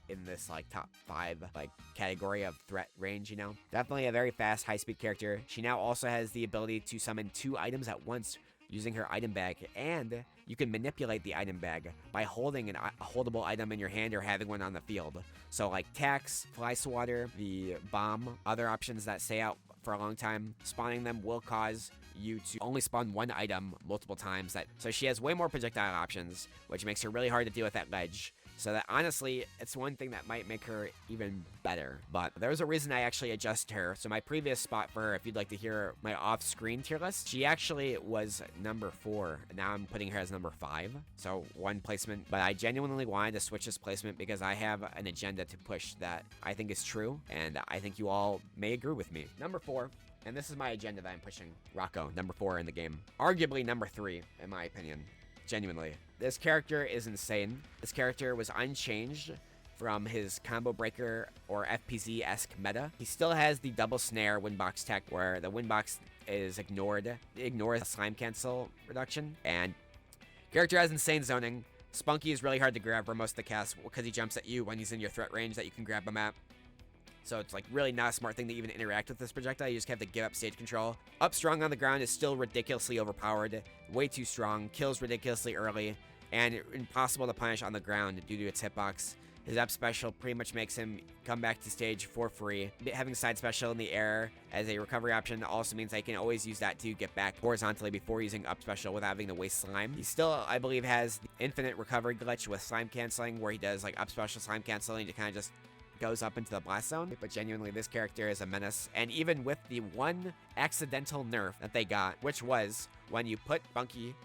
in this like top 5 like category of threat range, you know. Definitely a very fast, high-speed character. She now also has the ability to summon 2 items at once using her item bag, and you can manipulate the item bag by holding a holdable item in your hand or having one on the field. So like Tax, Fly Swatter, the bomb, other options that stay out for a long time, spawning them will cause you to only spawn one item multiple times. So she has way more projectile options, which makes her really hard to deal with at ledge. So that honestly, it's one thing that might make her even better. But there's a reason I actually adjust her. So my previous spot for her, if you'd like to hear my off-screen tier list, she actually was number 4. And now I'm putting her as number 5. So 1 placement. But I genuinely wanted to switch this placement because I have an agenda to push that I think is true. And I think you all may agree with me. Number 4. And this is my agenda that I'm pushing. Rocco, number 4 in the game. Arguably number 3, in my opinion. Genuinely. This character is insane. This character was unchanged from his combo breaker or FPZ-esque meta. He still has the double snare windbox tech where the windbox is ignored. It ignores the slime cancel reduction. And character has insane zoning. Spunky is really hard to grab for most of the cast because he jumps at you when he's in your threat range that you can grab him at. So it's like really not a smart thing to even interact with this projectile. You just have to give up stage control. Up strong on the ground is still ridiculously overpowered. Way too strong. Kills ridiculously early. And impossible to punish on the ground due to its hitbox. His up special pretty much makes him come back to stage for free. Having side special in the air as a recovery option also means I can always use that to get back horizontally before using up special without having to waste slime. He still, I believe, has the infinite recovery glitch with slime canceling where he does like up special slime canceling to kind of just goes up into the blast zone. But genuinely, this character is a menace. And even with the one accidental nerf that they got, which was when you put Bunky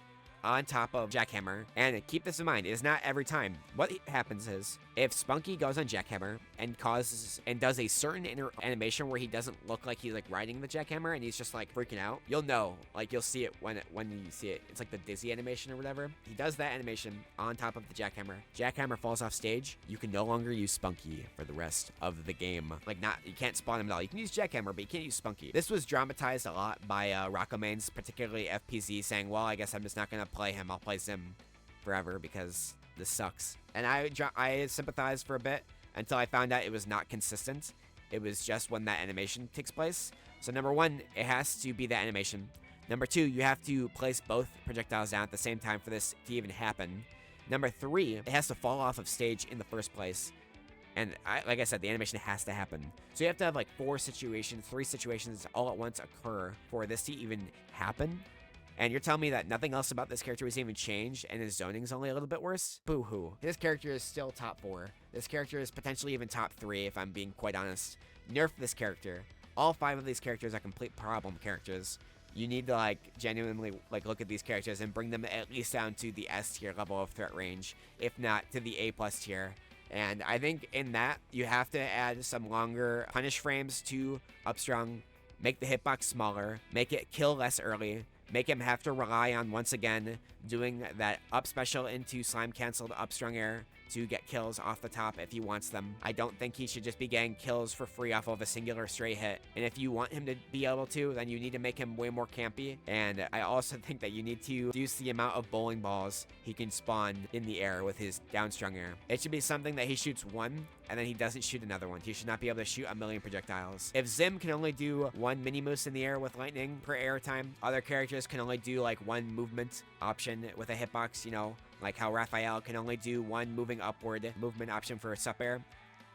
on top of Jackhammer, and keep this in mind, it is not every time. What happens is, if Spunky goes on Jackhammer and does a certain animation where he doesn't look like he's like riding the Jackhammer and he's just like freaking out, you'll know, like you'll see it when you see it. It's like the dizzy animation or whatever. He does that animation on top of the Jackhammer. Jackhammer falls off stage. You can no longer use Spunky for the rest of the game. Like you can't spawn him at all. You can use Jackhammer, but you can't use Spunky. This was dramatized a lot by Rocco mains, particularly FPZ, saying, well, I guess I'm just not gonna play him. I'll play Zim forever because this sucks. And I sympathized for a bit until I found out it was not consistent. It was just when that animation takes place. So number 1, it has to be that animation. Number 2, you have to place both projectiles down at the same time for this to even happen. Number 3, it has to fall off of stage in the first place. And like I said, the animation has to happen. So you have to have like 3 situations all at once occur for this to even happen. And you're telling me that nothing else about this character was even changed and his zoning's only a little bit worse? Boo-hoo. This character is still top 4. This character is potentially even top 3 if I'm being quite honest. Nerf this character. All 5 of these characters are complete problem characters. You need to like genuinely like look at these characters and bring them at least down to the S tier level of threat range, if not to the A+ tier. And I think in that, you have to add some longer punish frames to Upstrong, make the hitbox smaller, make it kill less early, make him have to rely on, once again, doing that up special into slime canceled Upstrong air to get kills off the top if he wants them. I don't think he should just be getting kills for free off of a singular straight hit. And if you want him to be able to, then you need to make him way more campy. And I also think that you need to reduce the amount of bowling balls he can spawn in the air with his downstrung air. It should be something that he shoots 1 and then he doesn't shoot another one. He should not be able to shoot a million projectiles. If Zim can only do 1 mini moose in the air with lightning per air time, other characters can only do like 1 movement option with a hitbox, you know, like how Raphael can only do 1 moving upward movement option for sup air.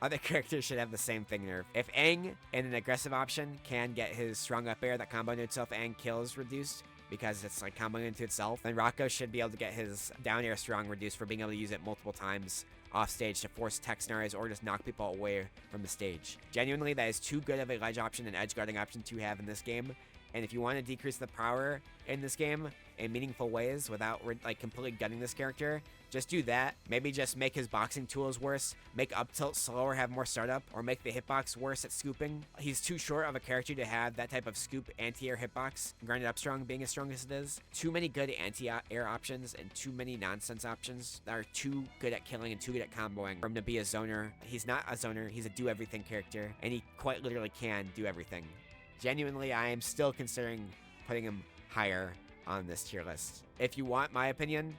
Other characters should have the same thing nerf. If Aang in an aggressive option can get his strong up air that combo itself and kills reduced, because it's like comboing into itself. And Rocco should be able to get his down air strong reduced for being able to use it multiple times off stage to force tech scenarios or just knock people away from the stage. Genuinely, that is too good of a ledge option and edge guarding option to have in this game. And if you want to decrease the power in this game in meaningful ways without like completely gutting this character, just do that. Maybe just make his boxing tools worse, make up tilt slower, have more startup, or make the hitbox worse at scooping. He's too short of a character to have that type of scoop anti-air hitbox, grounded up strong being as strong as it is. Too many good anti-air options and too many nonsense options that are too good at killing and too good at comboing for him to be a zoner. He's not a zoner, he's a do-everything character, and he quite literally can do everything. Genuinely, I am still considering putting him higher on this tier list. If you want my opinion,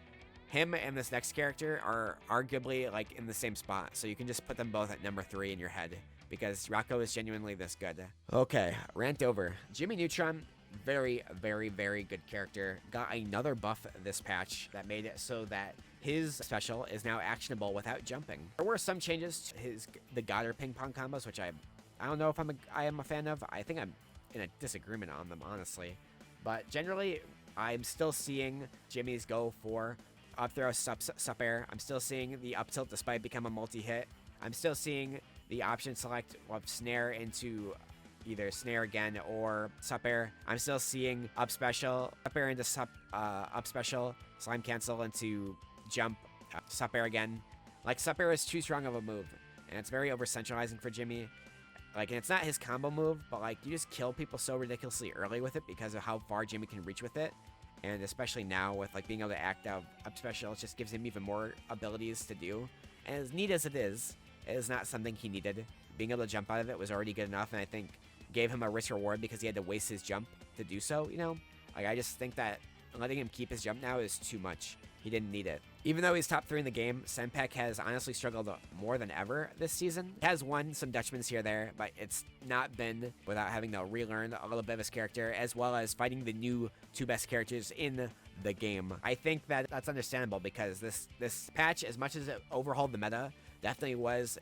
him and this next character are arguably like in the same spot, so you can just put them both at number 3 in your head because Rocco is genuinely this good. Okay, rant over. Jimmy Neutron, very, very, very good character. Got another buff this patch that made it so that his special is now actionable without jumping. There were some changes to the Goddard ping pong combos, which I don't know if I am a fan of. I think I'm in a disagreement on them, honestly. But generally, I'm still seeing Jimmy's go for up throw, sup air. I'm still seeing the up tilt despite become a multi-hit. I'm still seeing the option select of snare into either snare again or sup air. I'm still seeing up special, up air into up special, slime cancel into jump, sup air again. Like, sup air is too strong of a move, and it's very over centralizing for Jimmy. Like, and it's not his combo move, but like, you just kill people so ridiculously early with it because of how far Jimmy can reach with it. And especially now with like being able to act out up special, it just gives him even more abilities to do. And as neat as it is not something he needed. Being able to jump out of it was already good enough, and I think gave him a risk reward because he had to waste his jump to do so, you know? Like, I just think that letting him keep his jump now is too much. He didn't need it. Even though he's top 3 in the game, Senpek has honestly struggled more than ever this season. He has won some Dutchmans here there, but it's not been without having to relearn a little bit of his character, as well as fighting the new 2 best characters in the game. I think that that's understandable because this patch, as much as it overhauled the meta, definitely was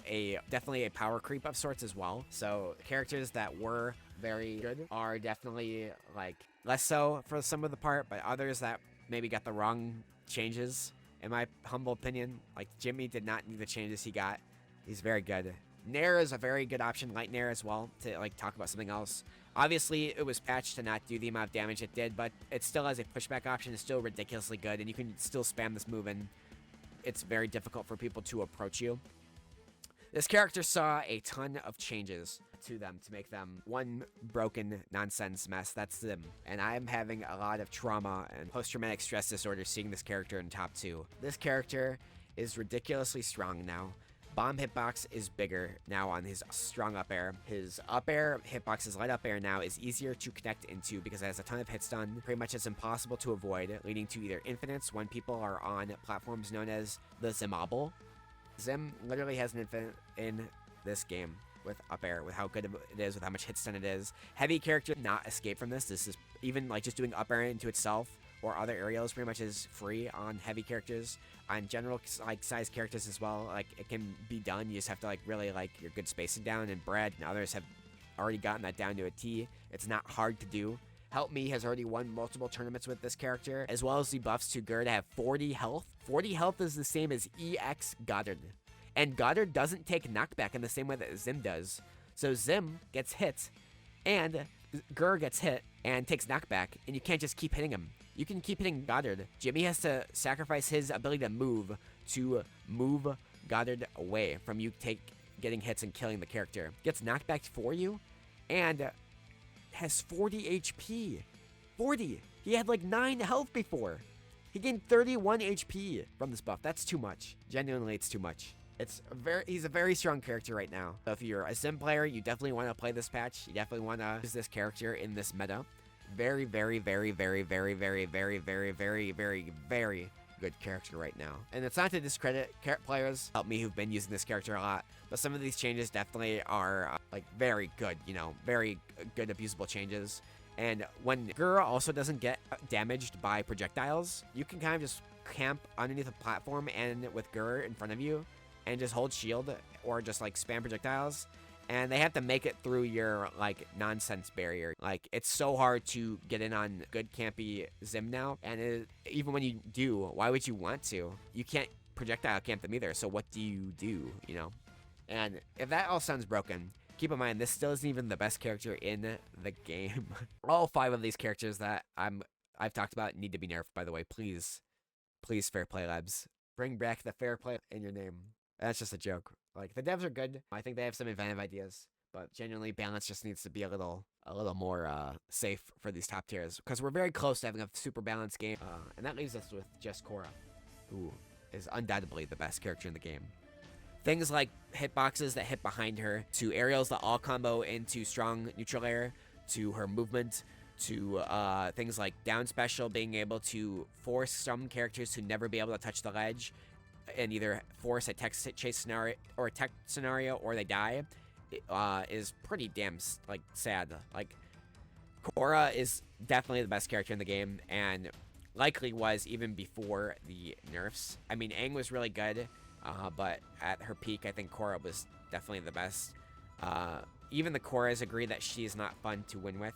definitely a power creep of sorts as well. So characters that were very good are definitely like less so for some of the part, but others that maybe got the wrong changes, in my humble opinion. Like, Jimmy did not need the changes he got. He's very good. Nair is a very good option, light Nair as well, to like talk about something else. Obviously, it was patched to not do the amount of damage it did, but it still has a pushback option. It's still ridiculously good, and you can still spam this move, and it's very difficult for people to approach you. This character saw a ton of changes to them to make them one broken nonsense mess. That's them. And I'm having a lot of trauma and post-traumatic stress disorder seeing this character in top 2. This character is ridiculously strong now. Bomb hitbox is bigger now on his strong up air. His up air hitbox, his light up air now is easier to connect into because it has a ton of hit stun. Pretty much it's impossible to avoid, leading to either infinites when people are on platforms known as the Zimable. Zim literally has an infinite in this game with up air, with how good it is, with how much hit stun it is. Heavy character not escape from this. This is even like just doing up air into itself or other aerials pretty much is free on heavy characters. On general like size characters as well, like it can be done. You just have to like really like your good spacing down, and Brad and others have already gotten that down to a T. It's not hard to do. Help Me has already won multiple tournaments with this character, as well as the buffs to Gerd have 40 health. 40 health is the same as EX Goddard. And Goddard doesn't take knockback in the same way that Zim does. So Zim gets hit, and Gur gets hit, and takes knockback, and you can't just keep hitting him. You can keep hitting Goddard. Jimmy has to sacrifice his ability to move Goddard away from you getting hits and killing the character. Gets knocked back for you, and has 40 HP. 40! He had like 9 health before. He gained 31 HP from this buff. That's too much. Genuinely, it's too much. He's a very strong character right now. So if you're a sim player, you definitely want to play this patch. You definitely want to use this character in this meta. Very, very, very, very, very, very, very, very, very, very, very good character right now. And it's not to discredit players help me who've been using this character a lot, but some of these changes definitely are like very good, you know, very good abusable changes. And when Gur also doesn't get damaged by projectiles, you can kind of just camp underneath a platform and with Gur in front of you and just hold shield or just like spam projectiles, and they have to make it through your like nonsense barrier. Like it's so hard to get in on good campy Zim now, and even when you do, why would you want to? You can't projectile camp them either. So what do? You know? And if that all sounds broken, keep in mind this still isn't even the best character in the game. All 5 of these characters that I've talked about need to be nerfed. By the way, please, Fair Play Labs, bring back the fair play in your name. That's just a joke. Like, the devs are good. I think they have some inventive ideas, but genuinely, balance just needs to be a little more safe for these top tiers, because we're very close to having a super balanced game. And that leaves us with just Korra, who is undoubtedly the best character in the game. Things like hitboxes that hit behind her, to aerials that all combo into strong neutral air, to her movement, to things like down special, being able to force some characters to never be able to touch the ledge, and either force a tech chase scenario or a tech scenario, or they die, is pretty damn like sad. Like, Korra is definitely the best character in the game, and likely was even before the nerfs. I mean, Aang was really good, but at her peak, I think Korra was definitely the best. Even the Korras agree that she's not fun to win with.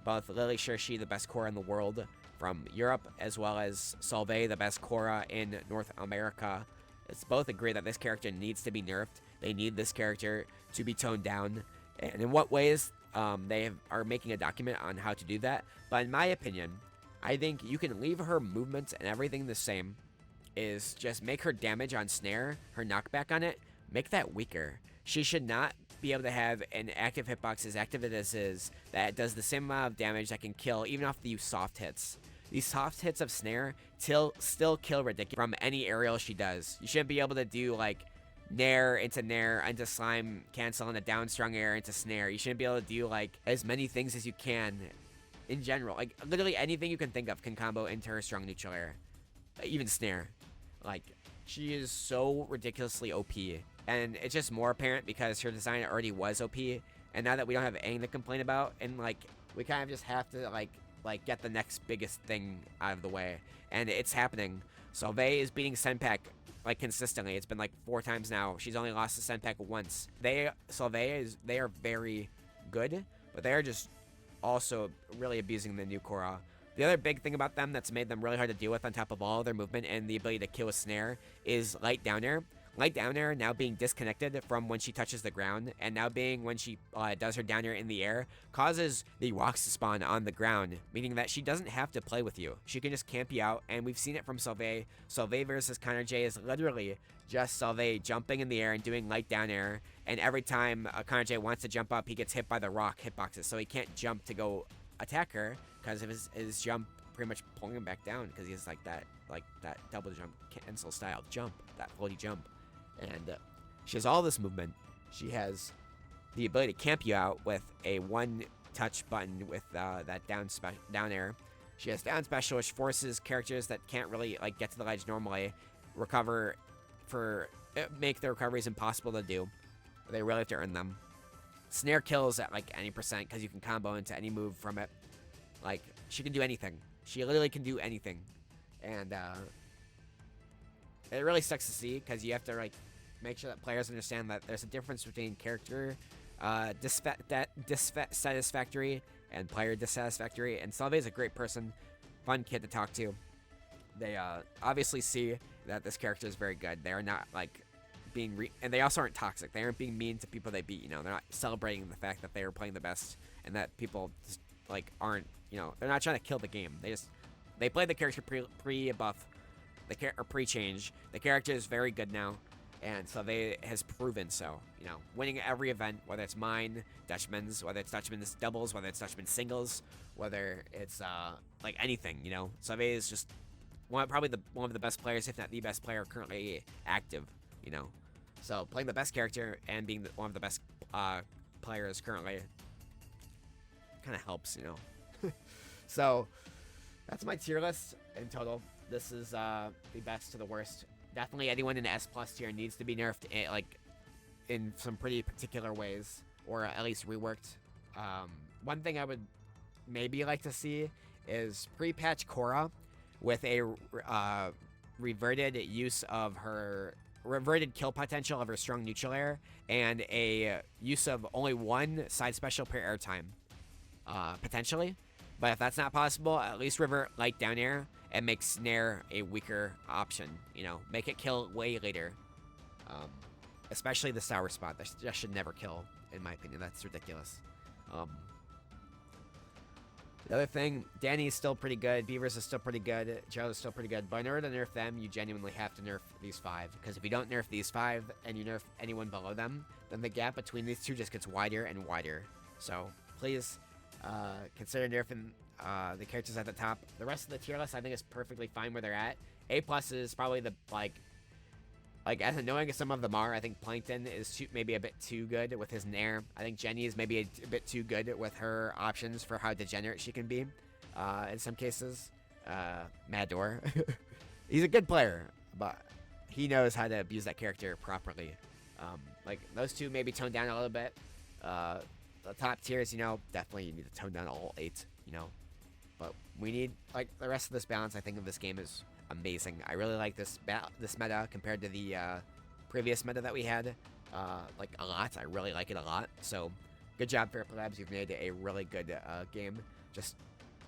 Both Lily Shershi, the best Korra in the world from Europe, as well as Solvay, the best Korra in North America, it's both agree that this character needs to be nerfed. They need this character to be toned down. And in what ways, are making a document on how to do that. But in my opinion, I think you can leave her movements and everything the same. Is just make her damage on snare, her knockback on it, make that weaker. She should not be able to have an active hitbox as active as this is, that does the same amount of damage that can kill even off the soft hits. These soft hits of snare still kill ridiculous from any aerial she does. You shouldn't be able to do like nair into slime cancel and a down strong air into snare. You shouldn't be able to do like as many things as you can in general. Like literally anything you can think of can combo into her strong neutral air, even snare. Like, she is so ridiculously OP, and it's just more apparent because her design already was OP, and now that we don't have Aang to complain about, and like we kind of just have to like get the next biggest thing out of the way, and it's happening. Solvay is beating Senpak like consistently. It's been like 4 times now. She's only lost to Senpak once. They are very good, but they are just also really abusing the new Korra. The other big thing about them that's made them really hard to deal with, on top of all their movement and the ability to kill a snare, is light down air. Light down air now being disconnected from when she touches the ground, and now being when she does her down air in the air, causes the rocks to spawn on the ground, meaning that she doesn't have to play with you. She can just camp you out, and we've seen it from Solvay. Solvay versus Counter J is literally just Solvay jumping in the air and doing light down air, and every time Counter J wants to jump up, he gets hit by the rock hitboxes, so he can't jump to go attack her, because of his jump pretty much pulling him back down, because he's like that double jump cancel style jump, that floaty jump. And she has all this movement. She has the ability to camp you out with a one touch button with that down air. She has down special, which forces characters that can't really like get to the ledge normally make the recoveries impossible to do. They really have to earn them. Snare kills at like any percent, because you can combo into any move from it. Like, she can do anything. She literally can do anything. And it really sucks to see, because you have to like make sure that players understand that there's a difference between character dissatisfactory and player dissatisfactory. And Salve is a great person, fun kid to talk to. They obviously see that this character is very good. They are not like being and they also aren't toxic. They aren't being mean to people they beat. You know, they're not celebrating the fact that they are playing the best, and that people just like aren't. You know, they're not trying to kill the game. They play the character pre-buff, or pre-change. The character is very good now, and so they has proven so. You know, winning every event, whether it's mine, Dutchman's, whether it's Dutchman's doubles, whether it's Dutchman's singles, whether it's like anything. You know, Salve is just probably one of the best players, if not the best player currently active. You know, so playing the best character and being one of the best players currently kind of helps. You know. So that's my tier list in total. This is the best to the worst. Definitely anyone in S+ tier needs to be nerfed in some pretty particular ways, or at least reworked. One thing I would maybe like to see is pre-patch Korra with a reverted use of her reverted kill potential of her strong neutral air, and a use of only one side special per airtime, potentially. But if that's not possible, at least revert light down air and make snare a weaker option. You know, make it kill way later. Especially the sour spot. That should never kill, in my opinion. That's ridiculous. The other thing, Danny is still pretty good. Beavers is still pretty good. Joe is still pretty good. But in order to nerf them, you genuinely have to nerf these 5. Because if you don't nerf these 5 and you nerf anyone below them, then the gap between these 2 just gets wider and wider. So please consider nerfing the characters at the top. The rest of the tier list, I think, is perfectly fine where they're at. A+ is probably the, like as annoying as some of them are, I think Plankton is maybe a bit too good with his Nair. I think Jenny is maybe a bit too good with her options for how degenerate she can be in some cases. Mador. He's a good player, but he knows how to abuse that character properly. Like, those 2 maybe toned down a little bit. The top tiers, you know, definitely you need to tone down all 8, you know. But we need, like, the rest of this balance, I think, of this game is amazing. I really like this meta compared to the previous meta that we had, like, a lot. I really like it a lot. So, good job, Fairplay Labs. You've made a really good game. Just,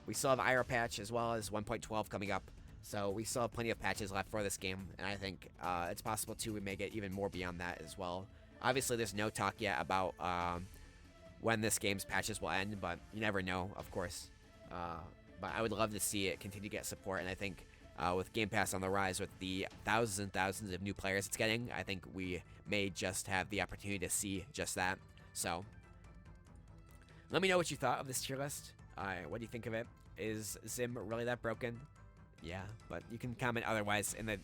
we still have Iroh patch as well as 1.12 coming up. So, we still have plenty of patches left for this game. And I think it's possible, too, we may get even more beyond that as well. Obviously, there's no talk yet about when this game's patches will end, but you never know, of course. But I would love to see it continue to get support, and I think with Game Pass on the rise, with the thousands and thousands of new players it's getting, I think we may just have the opportunity to see just that. So, let me know what you thought of this tier list. What do you think of it? Is Zim really that broken? Yeah, but you can comment otherwise in the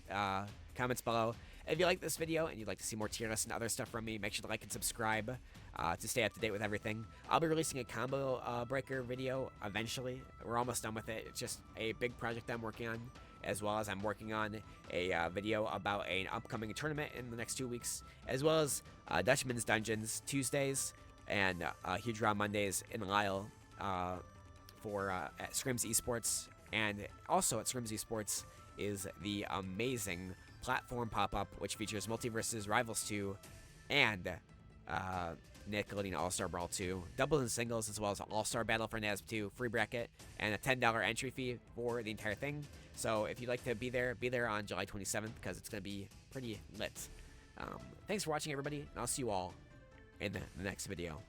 comments below. If you like this video and you'd like to see more tier lists and other stuff from me, make sure to like and subscribe to stay up to date with everything. I'll be releasing a combo breaker video eventually. We're almost done with it. It's just a big project I'm working on, as well as I'm working on a video about an upcoming tournament in the next 2 weeks, as well as Dutchman's Dungeons Tuesdays and Huge Round Mondays in Lyle for at Scrims Esports. And also at Scrims Esports is the amazing platform pop-up, which features Multiverses Rivals 2 and Nickelodeon All-Star Brawl 2, doubles and singles, as well as All-Star Battle for NASB2, free bracket, and a $10 entry fee for the entire thing. So if you'd like to be there on July 27th, because it's going to be pretty lit. Thanks for watching, everybody, and I'll see you all in the next video.